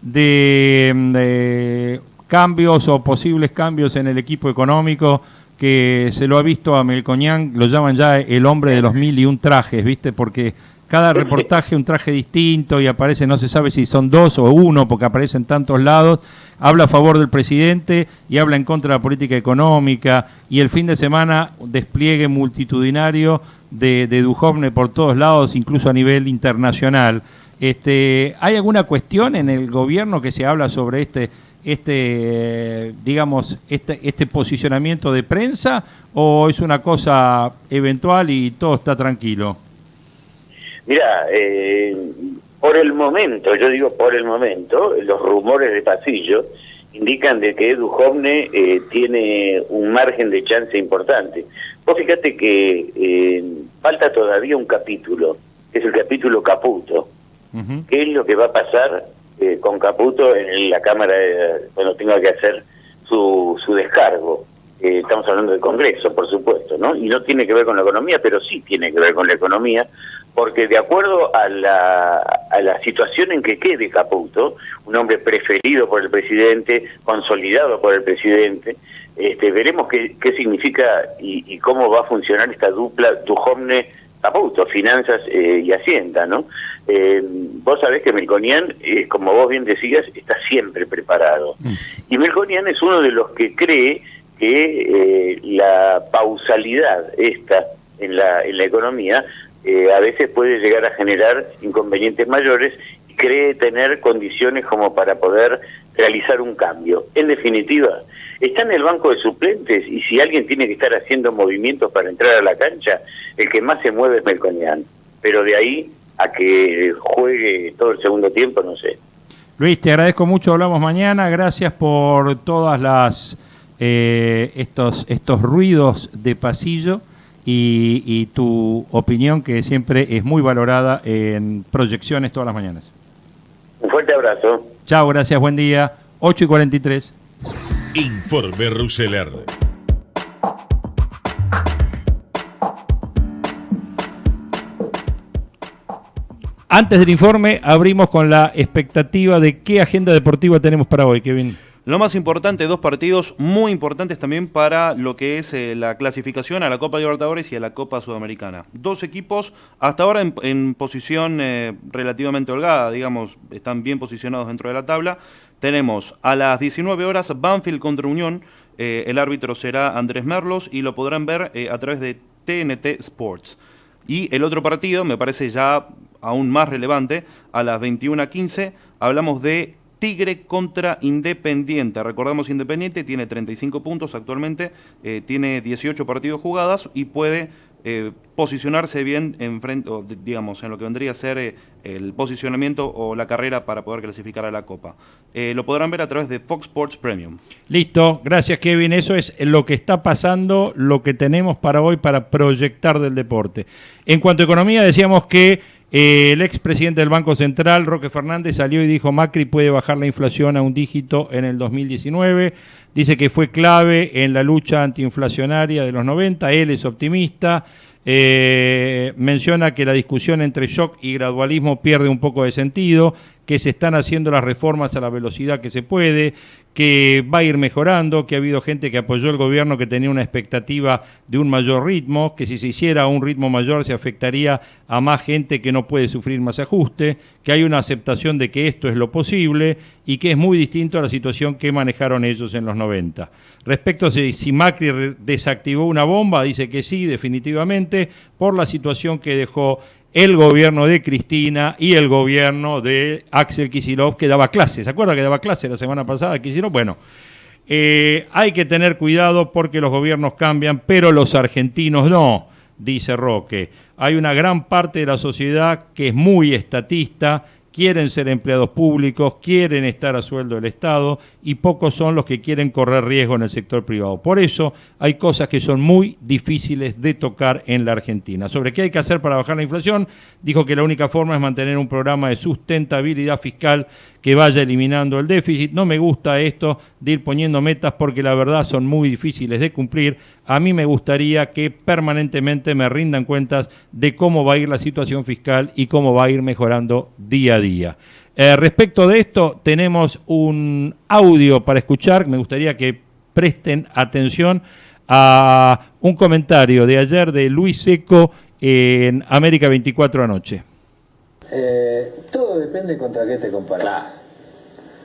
de cambios o posibles cambios en el equipo económico, que se lo ha visto a Melconian, lo llaman ya el hombre de los 1001 trajes, ¿viste? Porque cada reportaje un traje distinto y aparece, no se sabe si son dos o uno, porque aparece en tantos lados, habla a favor del presidente y habla en contra de la política económica, y el fin de semana despliegue multitudinario de Duhovne por todos lados, incluso a nivel internacional. ¿Hay alguna cuestión en el gobierno que se habla sobre este posicionamiento de prensa, o es una cosa eventual y todo está tranquilo? Mira, por el momento, los rumores de pasillo indican de que Duhovne tiene un margen de chance importante. Vos fíjate que falta todavía un capítulo, que es el capítulo Caputo. Uh-huh. ¿Qué es lo que va a pasar con Caputo en la Cámara cuando tenga que hacer su descargo? Estamos hablando del Congreso, por supuesto, ¿no? Y no tiene que ver con la economía, pero sí tiene que ver con la economía, porque de acuerdo a la situación en que quede Caputo, un hombre preferido por el presidente, consolidado por el presidente, veremos qué significa y cómo va a funcionar esta dupla Duhovne-Caputo, finanzas y hacienda, ¿no? Vos sabés que Melconian, como vos bien decías, está siempre preparado. Y Melconian es uno de los que cree que la pausalidad esta en la economía a veces puede llegar a generar inconvenientes mayores y cree tener condiciones como para poder realizar un cambio. En definitiva, está en el banco de suplentes y si alguien tiene que estar haciendo movimientos para entrar a la cancha, el que más se mueve es Melconian. Pero de ahí a que juegue todo el segundo tiempo, no sé. Luis, te agradezco mucho, hablamos mañana, gracias por todas las estos ruidos de pasillo y tu opinión, que siempre es muy valorada en Proyecciones todas las mañanas. Un fuerte abrazo. Chao, gracias, buen día. 8:43. Informe Rousseler. Antes del informe, abrimos con la expectativa de qué agenda deportiva tenemos para hoy, Kevin. Lo más importante, dos partidos muy importantes también para lo que es la clasificación a la Copa Libertadores y a la Copa Sudamericana. Dos equipos hasta ahora en posición relativamente holgada, digamos, están bien posicionados dentro de la tabla. Tenemos a las 19 horas Banfield contra Unión, el árbitro será Andrés Merlos y lo podrán ver a través de TNT Sports. Y el otro partido, me parece ya aún más relevante, a las 21:15 hablamos de Tigre contra Independiente. Recordamos, Independiente tiene 35 puntos actualmente, tiene 18 partidos jugados y puede posicionarse bien en frente, digamos, en lo que vendría a ser el posicionamiento o la carrera para poder clasificar a la Copa. Lo podrán ver a través de Fox Sports Premium. Listo, gracias, Kevin. Eso es lo que está pasando, lo que tenemos para hoy para proyectar del deporte. En cuanto a economía, decíamos que el expresidente del Banco Central, Roque Fernández, salió y dijo: Macri puede bajar la inflación a un dígito en el 2019. Dice que fue clave en la lucha antiinflacionaria de los 90. Él es optimista. Menciona que la discusión entre shock y gradualismo pierde un poco de sentido, que se están haciendo las reformas a la velocidad que se puede, que va a ir mejorando, que ha habido gente que apoyó el gobierno que tenía una expectativa de un mayor ritmo, que si se hiciera a un ritmo mayor se afectaría a más gente que no puede sufrir más ajuste, que hay una aceptación de que esto es lo posible y que es muy distinto a la situación que manejaron ellos en los 90. Respecto a si Macri desactivó una bomba, dice que sí, definitivamente, por la situación que dejó el gobierno de Cristina y el gobierno de Axel Kicillof, que daba clases. ¿Se acuerda que daba clases la semana pasada, Kicillof? Bueno, Hay que tener cuidado porque los gobiernos cambian, pero los argentinos no, dice Roque. Hay una gran parte de la sociedad que es muy estatista, quieren ser empleados públicos, quieren estar a sueldo del Estado y pocos son los que quieren correr riesgo en el sector privado. Por eso hay cosas que son muy difíciles de tocar en la Argentina. Sobre qué hay que hacer para bajar la inflación, dijo que la única forma es mantener un programa de sustentabilidad fiscal que vaya eliminando el déficit. No me gusta esto de ir poniendo metas porque la verdad son muy difíciles de cumplir. A mí me gustaría que permanentemente me rindan cuentas de cómo va a ir la situación fiscal y cómo va a ir mejorando día a día. Respecto de esto, tenemos un audio para escuchar. Me gustaría que presten atención a un comentario de ayer de Luis Seco en América 24 anoche. Todo depende contra qué te comparas.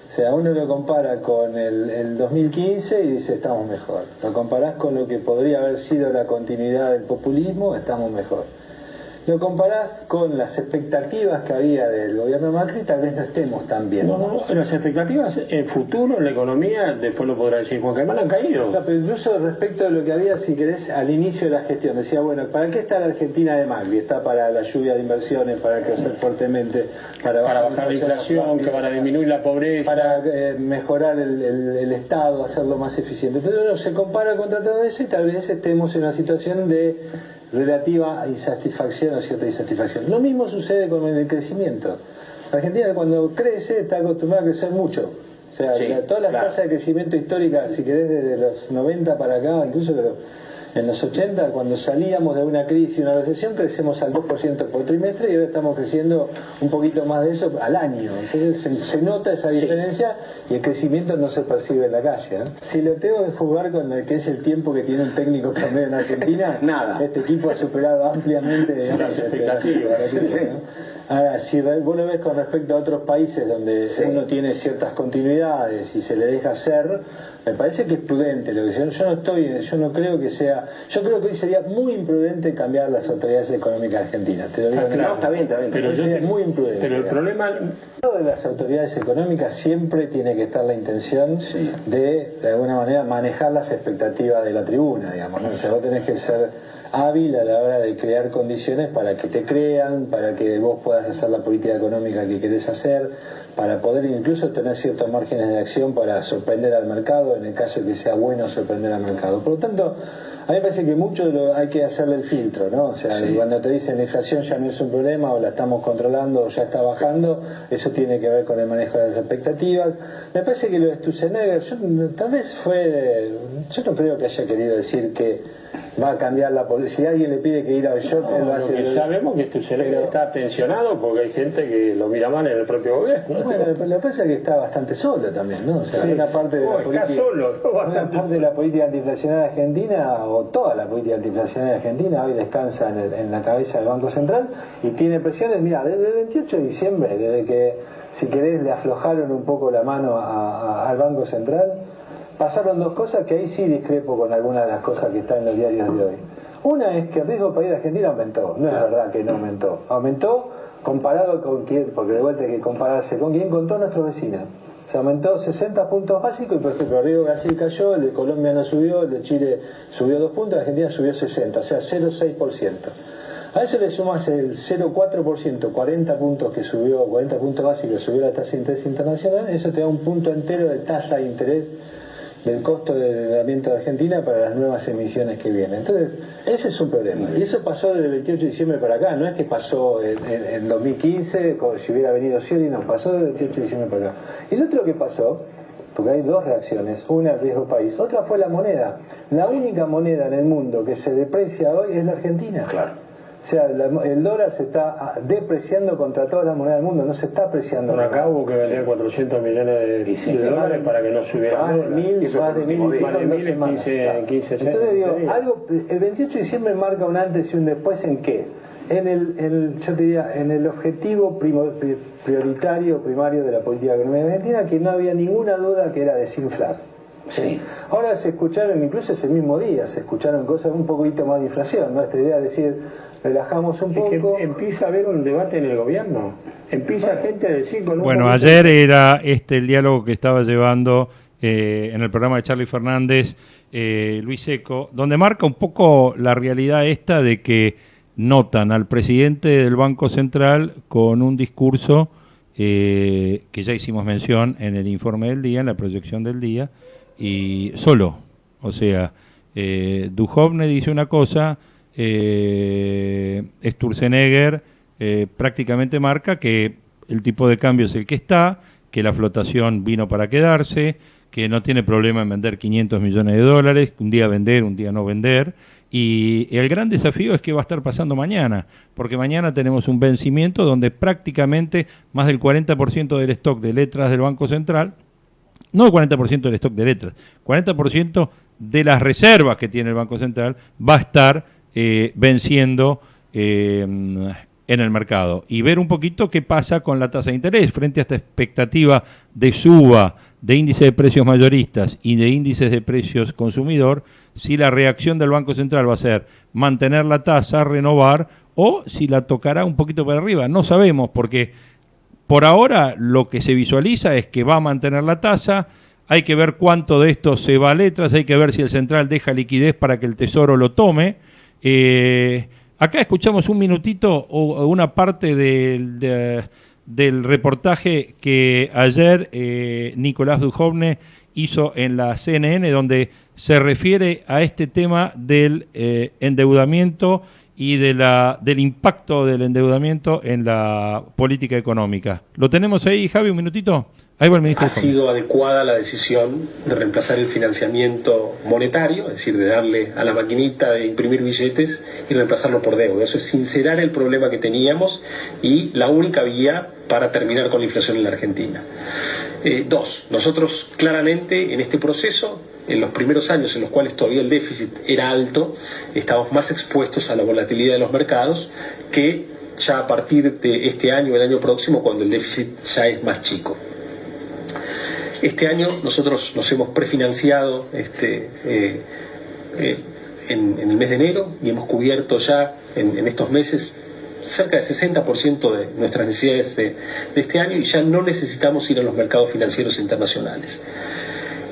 O sea, uno lo compara con el 2015 y dice estamos mejor. Lo comparás con lo que podría haber sido la continuidad del populismo, estamos mejor. Lo comparás con las expectativas que había del gobierno Macri, tal vez no estemos tan bien. No, las expectativas, el futuro, la economía, después lo podrá decir Juan Carlos, han caído. No, pero incluso respecto de lo que había, si querés, al inicio de la gestión, decía, bueno, ¿para qué está la Argentina de Macri? Está para la lluvia de inversiones, para crecer fuertemente, para bajar la inflación, que para disminuir la pobreza, para mejorar el Estado, hacerlo más eficiente. Entonces uno se compara contra todo eso y tal vez estemos en una situación de relativa insatisfacción o cierta insatisfacción. Lo mismo sucede con el crecimiento. La Argentina cuando crece está acostumbrada a crecer mucho. O sea, todas las tasas de crecimiento históricas, si querés, desde los 90 para acá, incluso en los 80, cuando salíamos de una crisis, una recesión, crecemos al 2% por trimestre y ahora estamos creciendo un poquito más de eso al año. Entonces se nota esa diferencia y el crecimiento no se percibe en la calle, ¿no? Si lo tengo que jugar con el que es el tiempo que tiene un técnico promedio en Argentina, nada. Este equipo ha superado ampliamente las expectativas. Ahora, si vos lo ves con respecto a otros países donde uno tiene ciertas continuidades y se le deja hacer, me parece que es prudente lo que yo no creo que sea, yo creo que hoy sería muy imprudente cambiar las autoridades económicas argentinas. Te lo digo, claro. No, está bien, pero sería muy imprudente. Pero el problema de las autoridades económicas siempre tiene que estar la intención de alguna manera manejar las expectativas de la tribuna, digamos, ¿no? O sea, vos tenés que ser hábil a la hora de crear condiciones para que te crean, para que vos puedas hacer la política económica que querés hacer, para poder incluso tener ciertos márgenes de acción para sorprender al mercado, en el caso de que sea bueno sorprender al mercado. Por lo tanto, a mí me parece que mucho hay que hacerle el filtro, ¿no? O sea, cuando te dicen la inflación ya no es un problema, o la estamos controlando, o ya está bajando, eso tiene que ver con el manejo de las expectativas. Me parece que lo de Sturzenegger, tal vez yo no creo que haya querido decir que va a cambiar la política. Si alguien le pide que ir al shock, él lo hace. Lo que sabemos que Sturzenegger está tensionado porque hay gente que lo mira mal en el propio gobierno. Bueno, lo que pasa es que está bastante solo también, ¿no? O sea, una parte de la política antiinflacionaria argentina, o toda la política antiinflacionaria argentina, hoy descansa en la cabeza del Banco Central y tiene presiones. Mira, desde el 28 de diciembre, desde que, si querés, le aflojaron un poco la mano al Banco Central, pasaron dos cosas que ahí sí discrepo con algunas de las cosas que están en los diarios de hoy. Una es que el riesgo para ir a Argentina aumentó. No es verdad que no aumentó. Aumentó comparado con quién, porque de vuelta hay que compararse con quién, con todos nuestros vecinos. Se aumentó 60 puntos básicos y, por ejemplo, el riesgo de Brasil cayó, el de Colombia no subió, el de Chile subió 2 puntos, Argentina subió 60, o sea, 0,6%. A eso le sumas el 0,4%, 40 puntos que subió, 40 puntos básicos subió la tasa de interés internacional, eso te da un punto entero de tasa de interés del costo de endeudamiento de Argentina para las nuevas emisiones que vienen. Entonces, ese es un problema. Y eso pasó desde el 28 de diciembre para acá. No es que pasó en 2015, como si hubiera venido Scioli, no, pasó desde el 28 de diciembre para acá. Y lo otro que pasó, porque hay dos reacciones, una el riesgo país, otra fue la moneda. La única moneda en el mundo que se deprecia hoy es la Argentina. Claro. O sea, el dólar se está depreciando contra todas las monedas del mundo, no se está apreciando. Por acá hubo que vender 400 millones de dólares para que no subiera más de mil en 15 Entonces digo, el 28 de diciembre marca un antes y un después. ¿En qué? Yo te diría, en el objetivo prioritario, primario de la política económica argentina, que no había ninguna duda que era desinflar. Sí. Ahora se escucharon, incluso ese mismo día, se escucharon cosas un poquito más de inflación, ¿no? Esta idea de decir, relajamos un poco. Que empieza a haber un debate en el gobierno. Empieza gente a decir con un Bueno, ayer era el diálogo que estaba llevando en el programa de Charlie Fernández, Luis Seco, donde marca un poco la realidad esta de que notan al presidente del Banco Central con un discurso que ya hicimos mención en el informe del día, en la proyección del día, y solo, o sea, Duhovne dice una cosa, Sturzenegger prácticamente marca que el tipo de cambio es el que está, que la flotación vino para quedarse, que no tiene problema en vender 500 millones de dólares, un día vender, un día no vender, y el gran desafío es qué va a estar pasando mañana, porque mañana tenemos un vencimiento donde prácticamente más del 40% del stock de letras del Banco Central, no el 40% del stock de letras, 40% de las reservas que tiene el Banco Central va a estar venciendo en el mercado, y ver un poquito qué pasa con la tasa de interés frente a esta expectativa de suba de índice de precios mayoristas y de índices de precios consumidor, si la reacción del Banco Central va a ser mantener la tasa, renovar, o si la tocará un poquito para arriba. No sabemos, porque por ahora lo que se visualiza es que va a mantener la tasa. Hay que ver cuánto de esto se va a letras, hay que ver si el Central deja liquidez para que el Tesoro lo tome. Acá escuchamos un minutito o una parte del reportaje que ayer Nicolás Duhovne hizo en la CNN, donde se refiere a este tema del endeudamiento y del impacto del endeudamiento en la política económica. ¿Lo tenemos ahí, Javi, un minutito? Ahí va el ministro. Ha sido adecuada la decisión de reemplazar el financiamiento monetario, es decir, de darle a la maquinita de imprimir billetes y reemplazarlo por deuda. Eso es sincerar el problema que teníamos y la única vía para terminar con la inflación en la Argentina. Dos, nosotros claramente en este proceso, en los primeros años en los cuales todavía el déficit era alto, estábamos más expuestos a la volatilidad de los mercados que ya a partir de este año, el año próximo, cuando el déficit ya es más chico. Este año nosotros nos hemos prefinanciado en el mes de enero y hemos cubierto ya en estos meses cerca del 60% de nuestras necesidades de este año, y ya no necesitamos ir a los mercados financieros internacionales.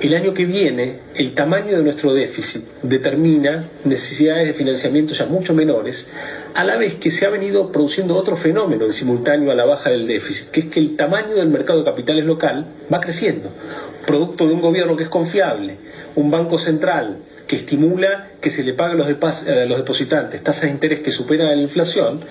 El año que viene, el tamaño de nuestro déficit determina necesidades de financiamiento ya mucho menores, a la vez que se ha venido produciendo otro fenómeno en simultáneo a la baja del déficit, que es que el tamaño del mercado de capitales local va creciendo, producto de un gobierno que es confiable, un banco central que estimula que se le pague a los depositantes tasas de interés que superan la inflación.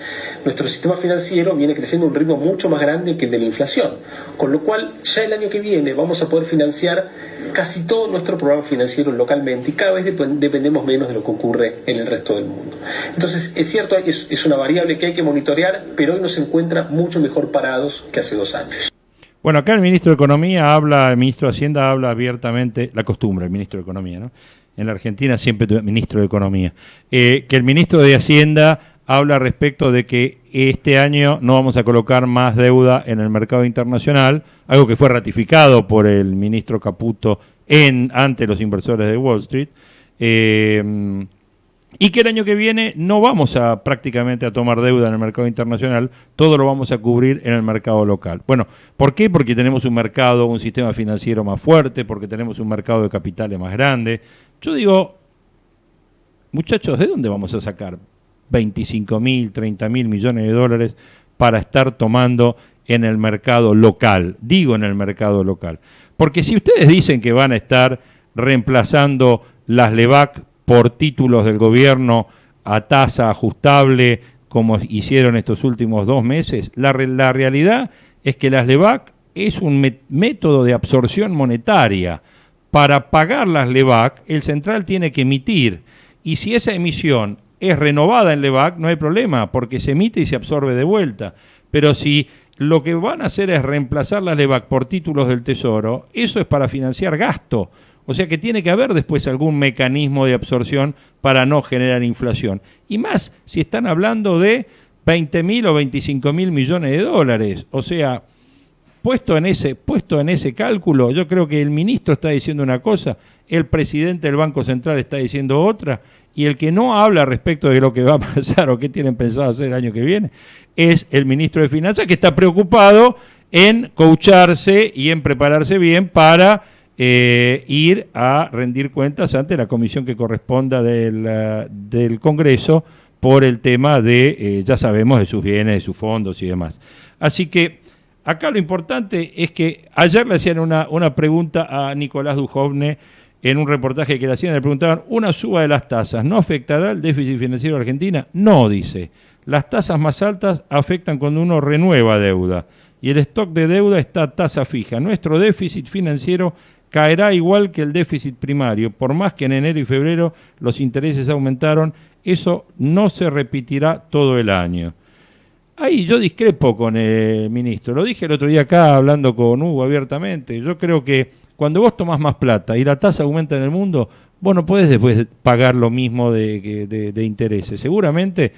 Nuestro sistema financiero viene creciendo a un ritmo mucho más grande que el de la inflación, con lo cual ya el año que viene vamos a poder financiar casi todo nuestro programa financiero localmente, y cada vez dependemos menos de lo que ocurre en el resto del mundo. Entonces, es cierto, es una variable que hay que monitorear, pero hoy nos encuentra mucho mejor parados que hace 2 años. Bueno, acá el ministro de Economía habla, el ministro de Hacienda habla abiertamente, la costumbre, el ministro de Economía, ¿no? En la Argentina siempre tuve ministro de Economía. Que el ministro de Hacienda habla respecto de que este año no vamos a colocar más deuda en el mercado internacional, algo que fue ratificado por el ministro Caputo ante los inversores de Wall Street, y que el año que viene no vamos a prácticamente a tomar deuda en el mercado internacional, todo lo vamos a cubrir en el mercado local. Bueno, ¿por qué? Porque tenemos un mercado, un sistema financiero más fuerte, porque tenemos un mercado de capitales más grande. Yo digo, muchachos, ¿de dónde vamos a sacar 25.000, 30.000 millones de dólares para estar tomando en el mercado local? Digo en el mercado local. Porque si ustedes dicen que van a estar reemplazando las LEVAC por títulos del gobierno a tasa ajustable, como hicieron estos últimos 2 meses, la realidad es que las LEVAC es un método de absorción monetaria. Para pagar las LEVAC, el central tiene que emitir, y si esa emisión es renovada en LEVAC, no hay problema, porque se emite y se absorbe de vuelta. Pero si lo que van a hacer es reemplazar las LEVAC por títulos del Tesoro, eso es para financiar gasto. O sea que tiene que haber después algún mecanismo de absorción para no generar inflación. Y más si están hablando de 20.000 o 25.000 millones de dólares. O sea, puesto en ese cálculo, yo creo que el ministro está diciendo una cosa, el presidente del Banco Central está diciendo otra, y el que no habla respecto de lo que va a pasar o qué tienen pensado hacer el año que viene es el ministro de Finanzas, que está preocupado en coacharse y en prepararse bien para ir a rendir cuentas ante la comisión que corresponda del Congreso por el tema de, ya sabemos, de sus bienes, de sus fondos y demás. Así que acá lo importante es que ayer le hacían una pregunta a Nicolás Dujovne en un reportaje que le hacían, le preguntaban, ¿una suba de las tasas no afectará el déficit financiero de Argentina? No, dice. Las tasas más altas afectan cuando uno renueva deuda y el stock de deuda está a tasa fija. Nuestro déficit financiero caerá igual que el déficit primario. Por más que en enero y febrero los intereses aumentaron, eso no se repetirá todo el año. Ahí yo discrepo con el ministro. Lo dije el otro día acá hablando con Hugo abiertamente. Yo creo que cuando vos tomás más plata y la tasa aumenta en el mundo, vos no podés después pagar lo mismo de intereses. Seguramente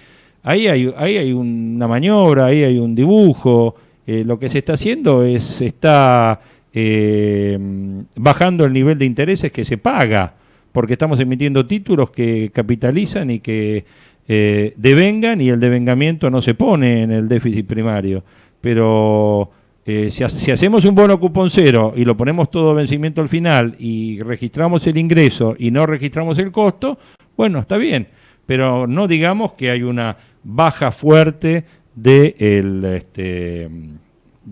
ahí hay una maniobra, ahí hay un dibujo. Lo que se está haciendo es se está bajando el nivel de intereses que se paga, porque estamos emitiendo títulos que capitalizan y que devengan, y el devengamiento no se pone en el déficit primario. Pero si hacemos un bono cupón cero y lo ponemos todo a vencimiento al final y registramos el ingreso y no registramos el costo, bueno, está bien, pero no digamos que hay una baja fuerte de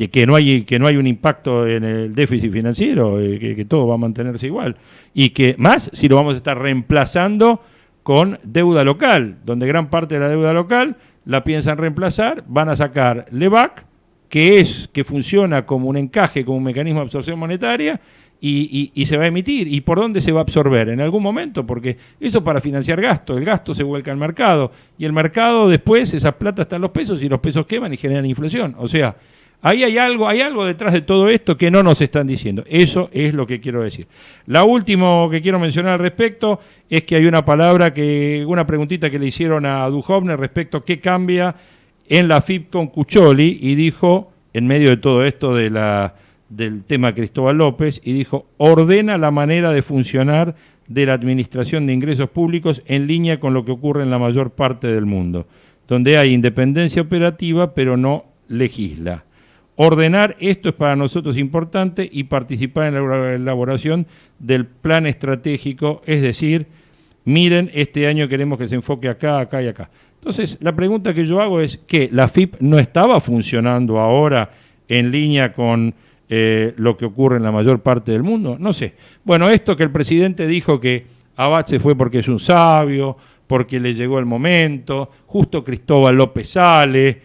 que no hay un impacto en el déficit financiero, que todo va a mantenerse igual, y que más si lo vamos a estar reemplazando con deuda local, donde gran parte de la deuda local la piensan reemplazar, van a sacar LEVAC, que funciona como un encaje, como un mecanismo de absorción monetaria, y se va a emitir. ¿Y por dónde se va a absorber? En algún momento, porque eso para financiar gasto, el gasto se vuelca al mercado, y el mercado después, esas plata están en los pesos, y los pesos queman y generan inflación. O sea, ahí hay algo detrás de todo esto que no nos están diciendo. Eso es lo que quiero decir. La última que quiero mencionar al respecto es que hay una preguntita que le hicieron a Dujovne respecto a qué cambia en la FIP con Cuccioli, y dijo, en medio de todo esto del tema Cristóbal López, y dijo, ordena la manera de funcionar de la administración de ingresos públicos en línea con lo que ocurre en la mayor parte del mundo, donde hay independencia operativa pero no legisla. Ordenar esto es para nosotros importante y participar en la elaboración del plan estratégico, es decir, miren, este año queremos que se enfoque acá, acá y acá. Entonces, la pregunta que yo hago es que la FIP no estaba funcionando ahora en línea con lo que ocurre en la mayor parte del mundo, no sé. Bueno, esto que el presidente dijo que Abad se fue porque es un sabio, porque le llegó el momento, justo Cristóbal López sale,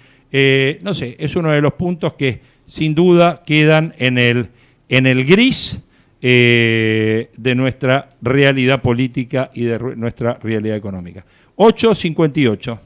no sé, es uno de los puntos que sin duda quedan en el gris de nuestra realidad política y de nuestra realidad económica. 8:58.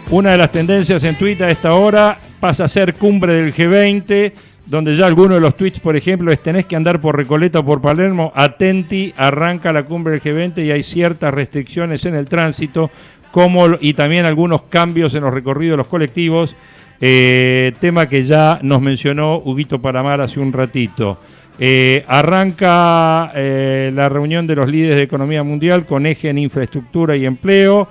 Una de las tendencias en Twitter a esta hora pasa a ser cumbre del G20, donde ya algunos de los tweets, por ejemplo, es tenés que andar por Recoleta o por Palermo, atenti, arranca la cumbre del G20 y hay ciertas restricciones en el tránsito, y también algunos cambios en los recorridos de los colectivos, tema que ya nos mencionó Huguito Paramar hace un ratito. Arranca la reunión de los líderes de economía mundial con eje en infraestructura y empleo,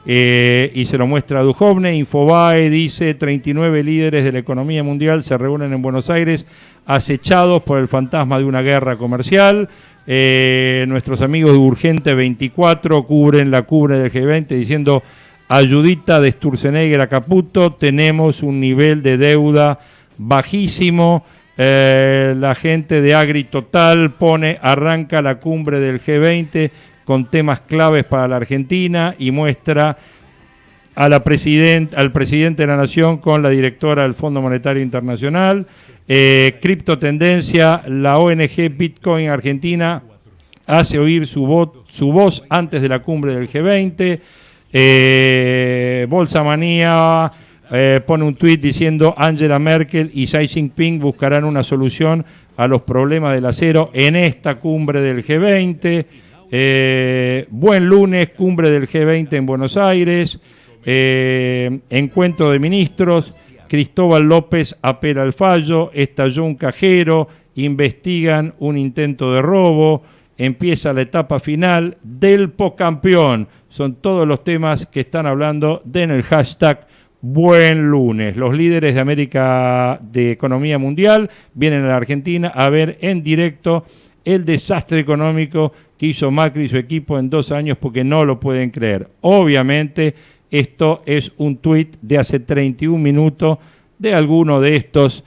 y se lo muestra a Dujovne. Infobae dice 39 líderes de la economía mundial se reúnen en Buenos Aires acechados por el fantasma de una guerra comercial. Nuestros amigos de Urgente 24 cubren la cumbre del G20 diciendo ayudita de Sturzenegger a Caputo, tenemos un nivel de deuda bajísimo. La gente de AgriTotal pone arranca la cumbre del G20 con temas claves para la Argentina y muestra al presidente de la Nación con la directora del Fondo Monetario Internacional. Criptotendencia, la ONG Bitcoin Argentina hace oír su voz antes de la cumbre del G20. Bolsa Manía pone un tuit diciendo Angela Merkel y Xi Jinping buscarán una solución a los problemas del acero en esta cumbre del G20. Buen lunes, cumbre del G20 en Buenos Aires. Encuentro de ministros. Cristóbal López apela al fallo. Estalló un cajero. Investigan un intento de robo. Empieza la etapa final del campeón. Son todos los temas que están hablando en el hashtag Buen Lunes. Los líderes de América de Economía Mundial vienen a la Argentina a ver en directo el desastre económico que hizo Macri y su equipo en 2 años porque no lo pueden creer. Obviamente, esto es un tuit de hace 31 minutos de alguno de estos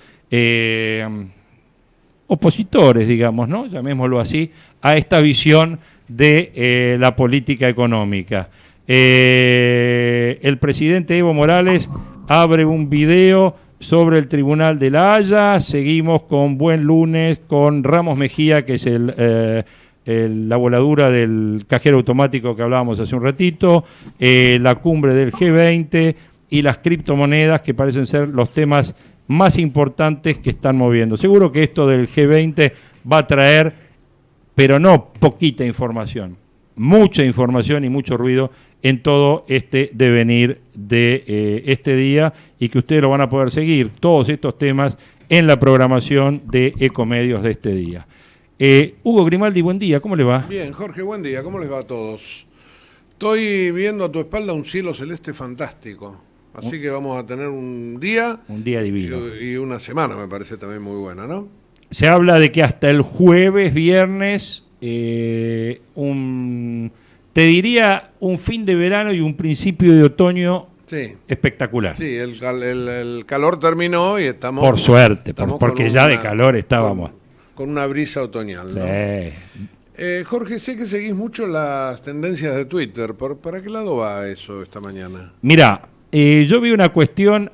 opositores, digamos, ¿no? Llamémoslo así, a esta visión de la política económica. El presidente Evo Morales abre un video sobre el Tribunal de la Haya. Seguimos con Buen Lunes, con Ramos Mejía, que es la voladura del cajero automático que hablábamos hace un ratito, la cumbre del G20 y las criptomonedas, que parecen ser los temas más importantes que están moviendo. Seguro que esto del G20 va a traer, pero no poquita información, mucha información y mucho ruido en todo este devenir de este día, y que ustedes lo van a poder seguir, todos estos temas, en la programación de Ecomedios de este día. Hugo Grimaldi, buen día, ¿cómo le va? Bien, Jorge, buen día, ¿cómo les va a todos? Estoy viendo a tu espalda un cielo celeste fantástico, así que vamos a tener un día divino y una semana, me parece también muy buena, ¿no? Se habla de que hasta el jueves, viernes, te diría un fin de verano y un principio de otoño espectacular. Sí, el calor terminó y estamos... Por suerte, porque ya de calor estábamos. Con una brisa otoñal, ¿no? Jorge, sé que seguís mucho las tendencias de Twitter. ¿Para qué lado va eso esta mañana? Mirá, yo vi una cuestión,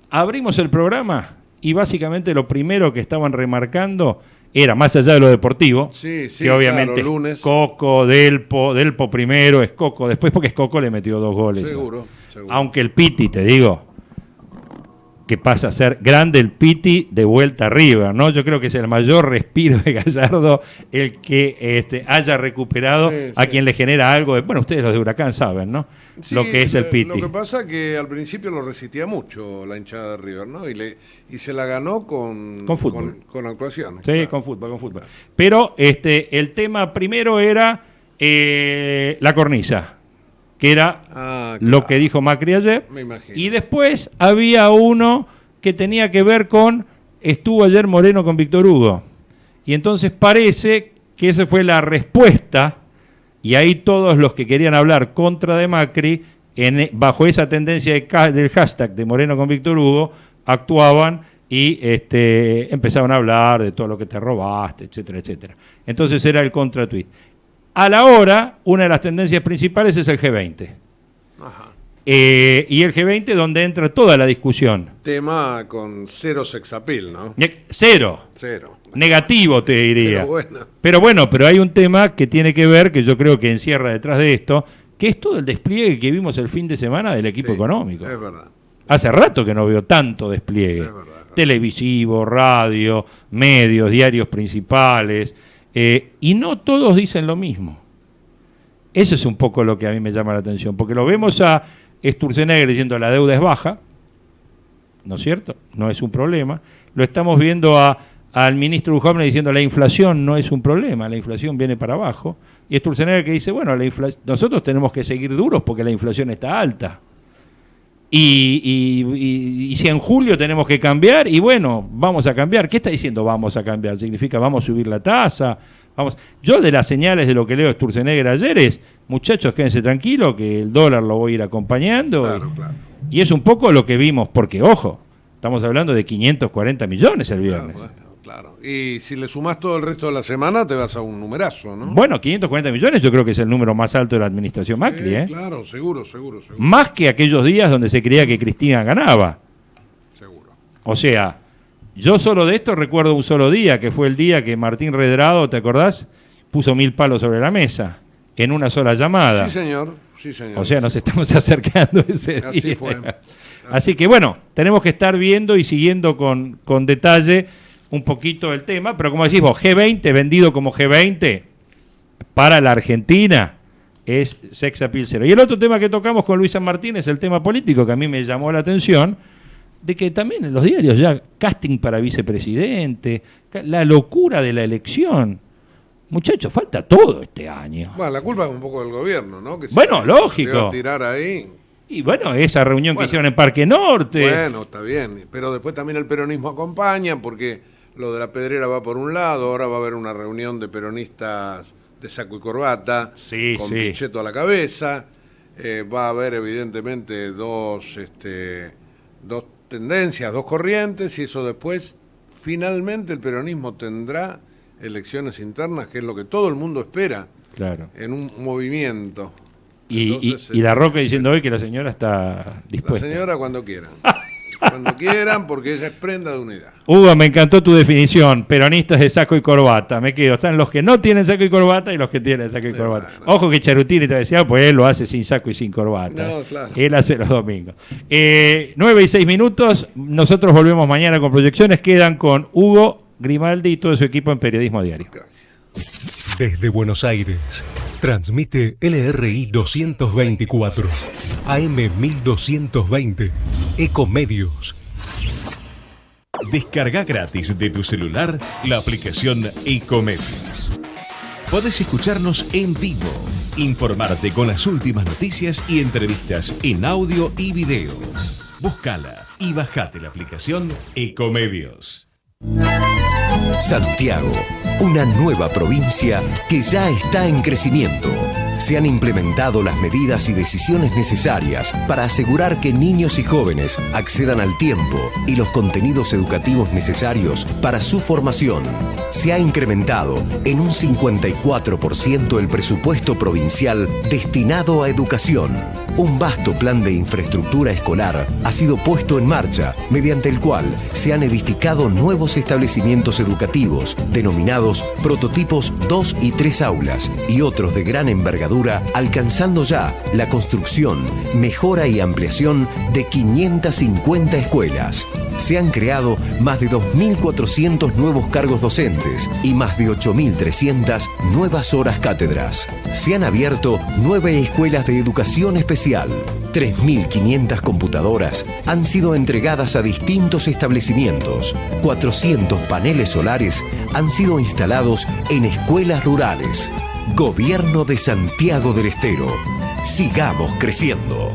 abrimos el programa y básicamente lo primero que estaban remarcando era, más allá de lo deportivo, que obviamente claro, lunes. Coco, Delpo primero, Escoco después, porque Escoco le metió 2 goles. Seguro. Aunque el Piti, te digo, que pasa a ser grande el Piti de vuelta arriba, ¿no? Yo creo que es el mayor respiro de Gallardo el que haya recuperado a quien le genera algo de... Bueno, ustedes los de Huracán saben, ¿no? Lo que es el Piti. Lo que pasa es que al principio lo resistía mucho la hinchada de River, ¿no? Y se la ganó con fútbol. Con actuación. Sí, claro. Con fútbol. Pero el tema primero era la cornisa, que era lo que dijo Macri ayer. Me imagino. Y después había uno que tenía que ver con, estuvo ayer Moreno con Víctor Hugo. Y entonces parece que esa fue la respuesta, y ahí todos los que querían hablar contra de Macri, bajo esa tendencia del hashtag de Moreno con Víctor Hugo, actuaban y empezaban a hablar de todo lo que te robaste, etcétera, etcétera. Entonces era el contratuit. A la hora, una de las tendencias principales es el G20. Ajá. Y el G20 donde entra toda la discusión. Tema con 0 sexapil, ¿no? Cero. Negativo, te diría. Pero bueno, hay un tema que tiene que ver, que yo creo que encierra detrás de esto, que es todo el despliegue que vimos el fin de semana del equipo económico. Es verdad. Hace rato que no veo tanto despliegue. Es verdad. Televisivo, radio, medios, diarios principales. Y no todos dicen lo mismo. Eso es un poco lo que a mí me llama la atención, porque lo vemos a Sturzenegger diciendo la deuda es baja, ¿no es cierto? No es un problema. Lo estamos viendo al ministro Duhovne diciendo la inflación no es un problema, la inflación viene para abajo. Y Sturzenegger que dice, bueno, nosotros tenemos que seguir duros porque la inflación está alta. Y si en julio tenemos que cambiar, y bueno, vamos a cambiar. ¿Qué está diciendo vamos a cambiar? ¿Significa vamos a subir la tasa? Yo de las señales de lo que leo de Sturzenegger ayer es, muchachos, quédense tranquilos, que el dólar lo voy a ir acompañando. Claro. Y es un poco lo que vimos, porque, ojo, estamos hablando de 540 millones el viernes. Claro. Y si le sumás todo el resto de la semana, te vas a un numerazo, ¿no? Bueno, 540 millones yo creo que es el número más alto de la administración Macri, Claro, seguro. Más que aquellos días donde se creía que Cristina ganaba. Seguro. O sea, yo solo de esto recuerdo un solo día, que fue el día que Martín Redrado, ¿te acordás? Puso 1000 palos sobre la mesa. en una sola llamada. Sí, señor. Sí, señor. O sea, nos estamos acercando a ese día. Así fue. Así que bueno, tenemos que estar viendo y siguiendo con detalle un poquito el tema, pero como decís vos, G20 vendido como G20 para la Argentina es sex appeal cero. Y el otro tema que tocamos con Luis San Martín es el tema político, que a mí me llamó la atención, de que también en los diarios ya casting para vicepresidente, la locura de la elección. Muchachos, falta todo este año. Bueno, la culpa es un poco del gobierno, ¿no? Que bueno, lógico. Tirar ahí. Y bueno, esa reunión que hicieron en Parque Norte. Bueno, está bien, pero después también el peronismo acompaña, porque lo de la Pedrera va por un lado, ahora va a haber una reunión de peronistas de saco y corbata, con Pichetto a la cabeza, va a haber evidentemente dos tendencias, dos corrientes, y eso después, finalmente el peronismo tendrá elecciones internas, que es lo que todo el mundo espera, claro, en un movimiento. Entonces, y la Roca diciendo hoy que la señora está dispuesta. La señora cuando quieran. Cuando quieran, porque ella es prenda de unidad. Hugo, me encantó tu definición. Peronistas de saco y corbata. Me quedo. Están los que no tienen saco y corbata y los que tienen saco y corbata. Bueno. Ojo que Charutini te decía, pues él lo hace sin saco y sin corbata. No, claro. Él hace los domingos. 9:06. Nosotros volvemos mañana con proyecciones. Quedan con Hugo Grimaldi y todo su equipo en Periodismo Diario. Gracias. Desde Buenos Aires, transmite LRI 224, AM 1220, Ecomedios. Descarga gratis de tu celular la aplicación Ecomedios. Podés escucharnos en vivo, informarte con las últimas noticias y entrevistas en audio y video. Búscala y bajate la aplicación Ecomedios. Santiago, una nueva provincia que ya está en crecimiento. Se han implementado las medidas y decisiones necesarias para asegurar que niños y jóvenes accedan al tiempo y los contenidos educativos necesarios para su formación. Se ha incrementado en un 54% el presupuesto provincial destinado a educación. Un vasto plan de infraestructura escolar ha sido puesto en marcha, mediante el cual se han edificado nuevos establecimientos educativos, denominados prototipos 2 y 3 aulas, y otros de gran envergadura, alcanzando ya la construcción, mejora y ampliación de 550 escuelas. Se han creado más de 2.400 nuevos cargos docentes y más de 8.300 nuevas horas cátedras. Se han abierto 9 escuelas de educación especial. 3.500 computadoras han sido entregadas a distintos establecimientos. 400 paneles solares han sido instalados en escuelas rurales. Gobierno de Santiago del Estero. Sigamos creciendo.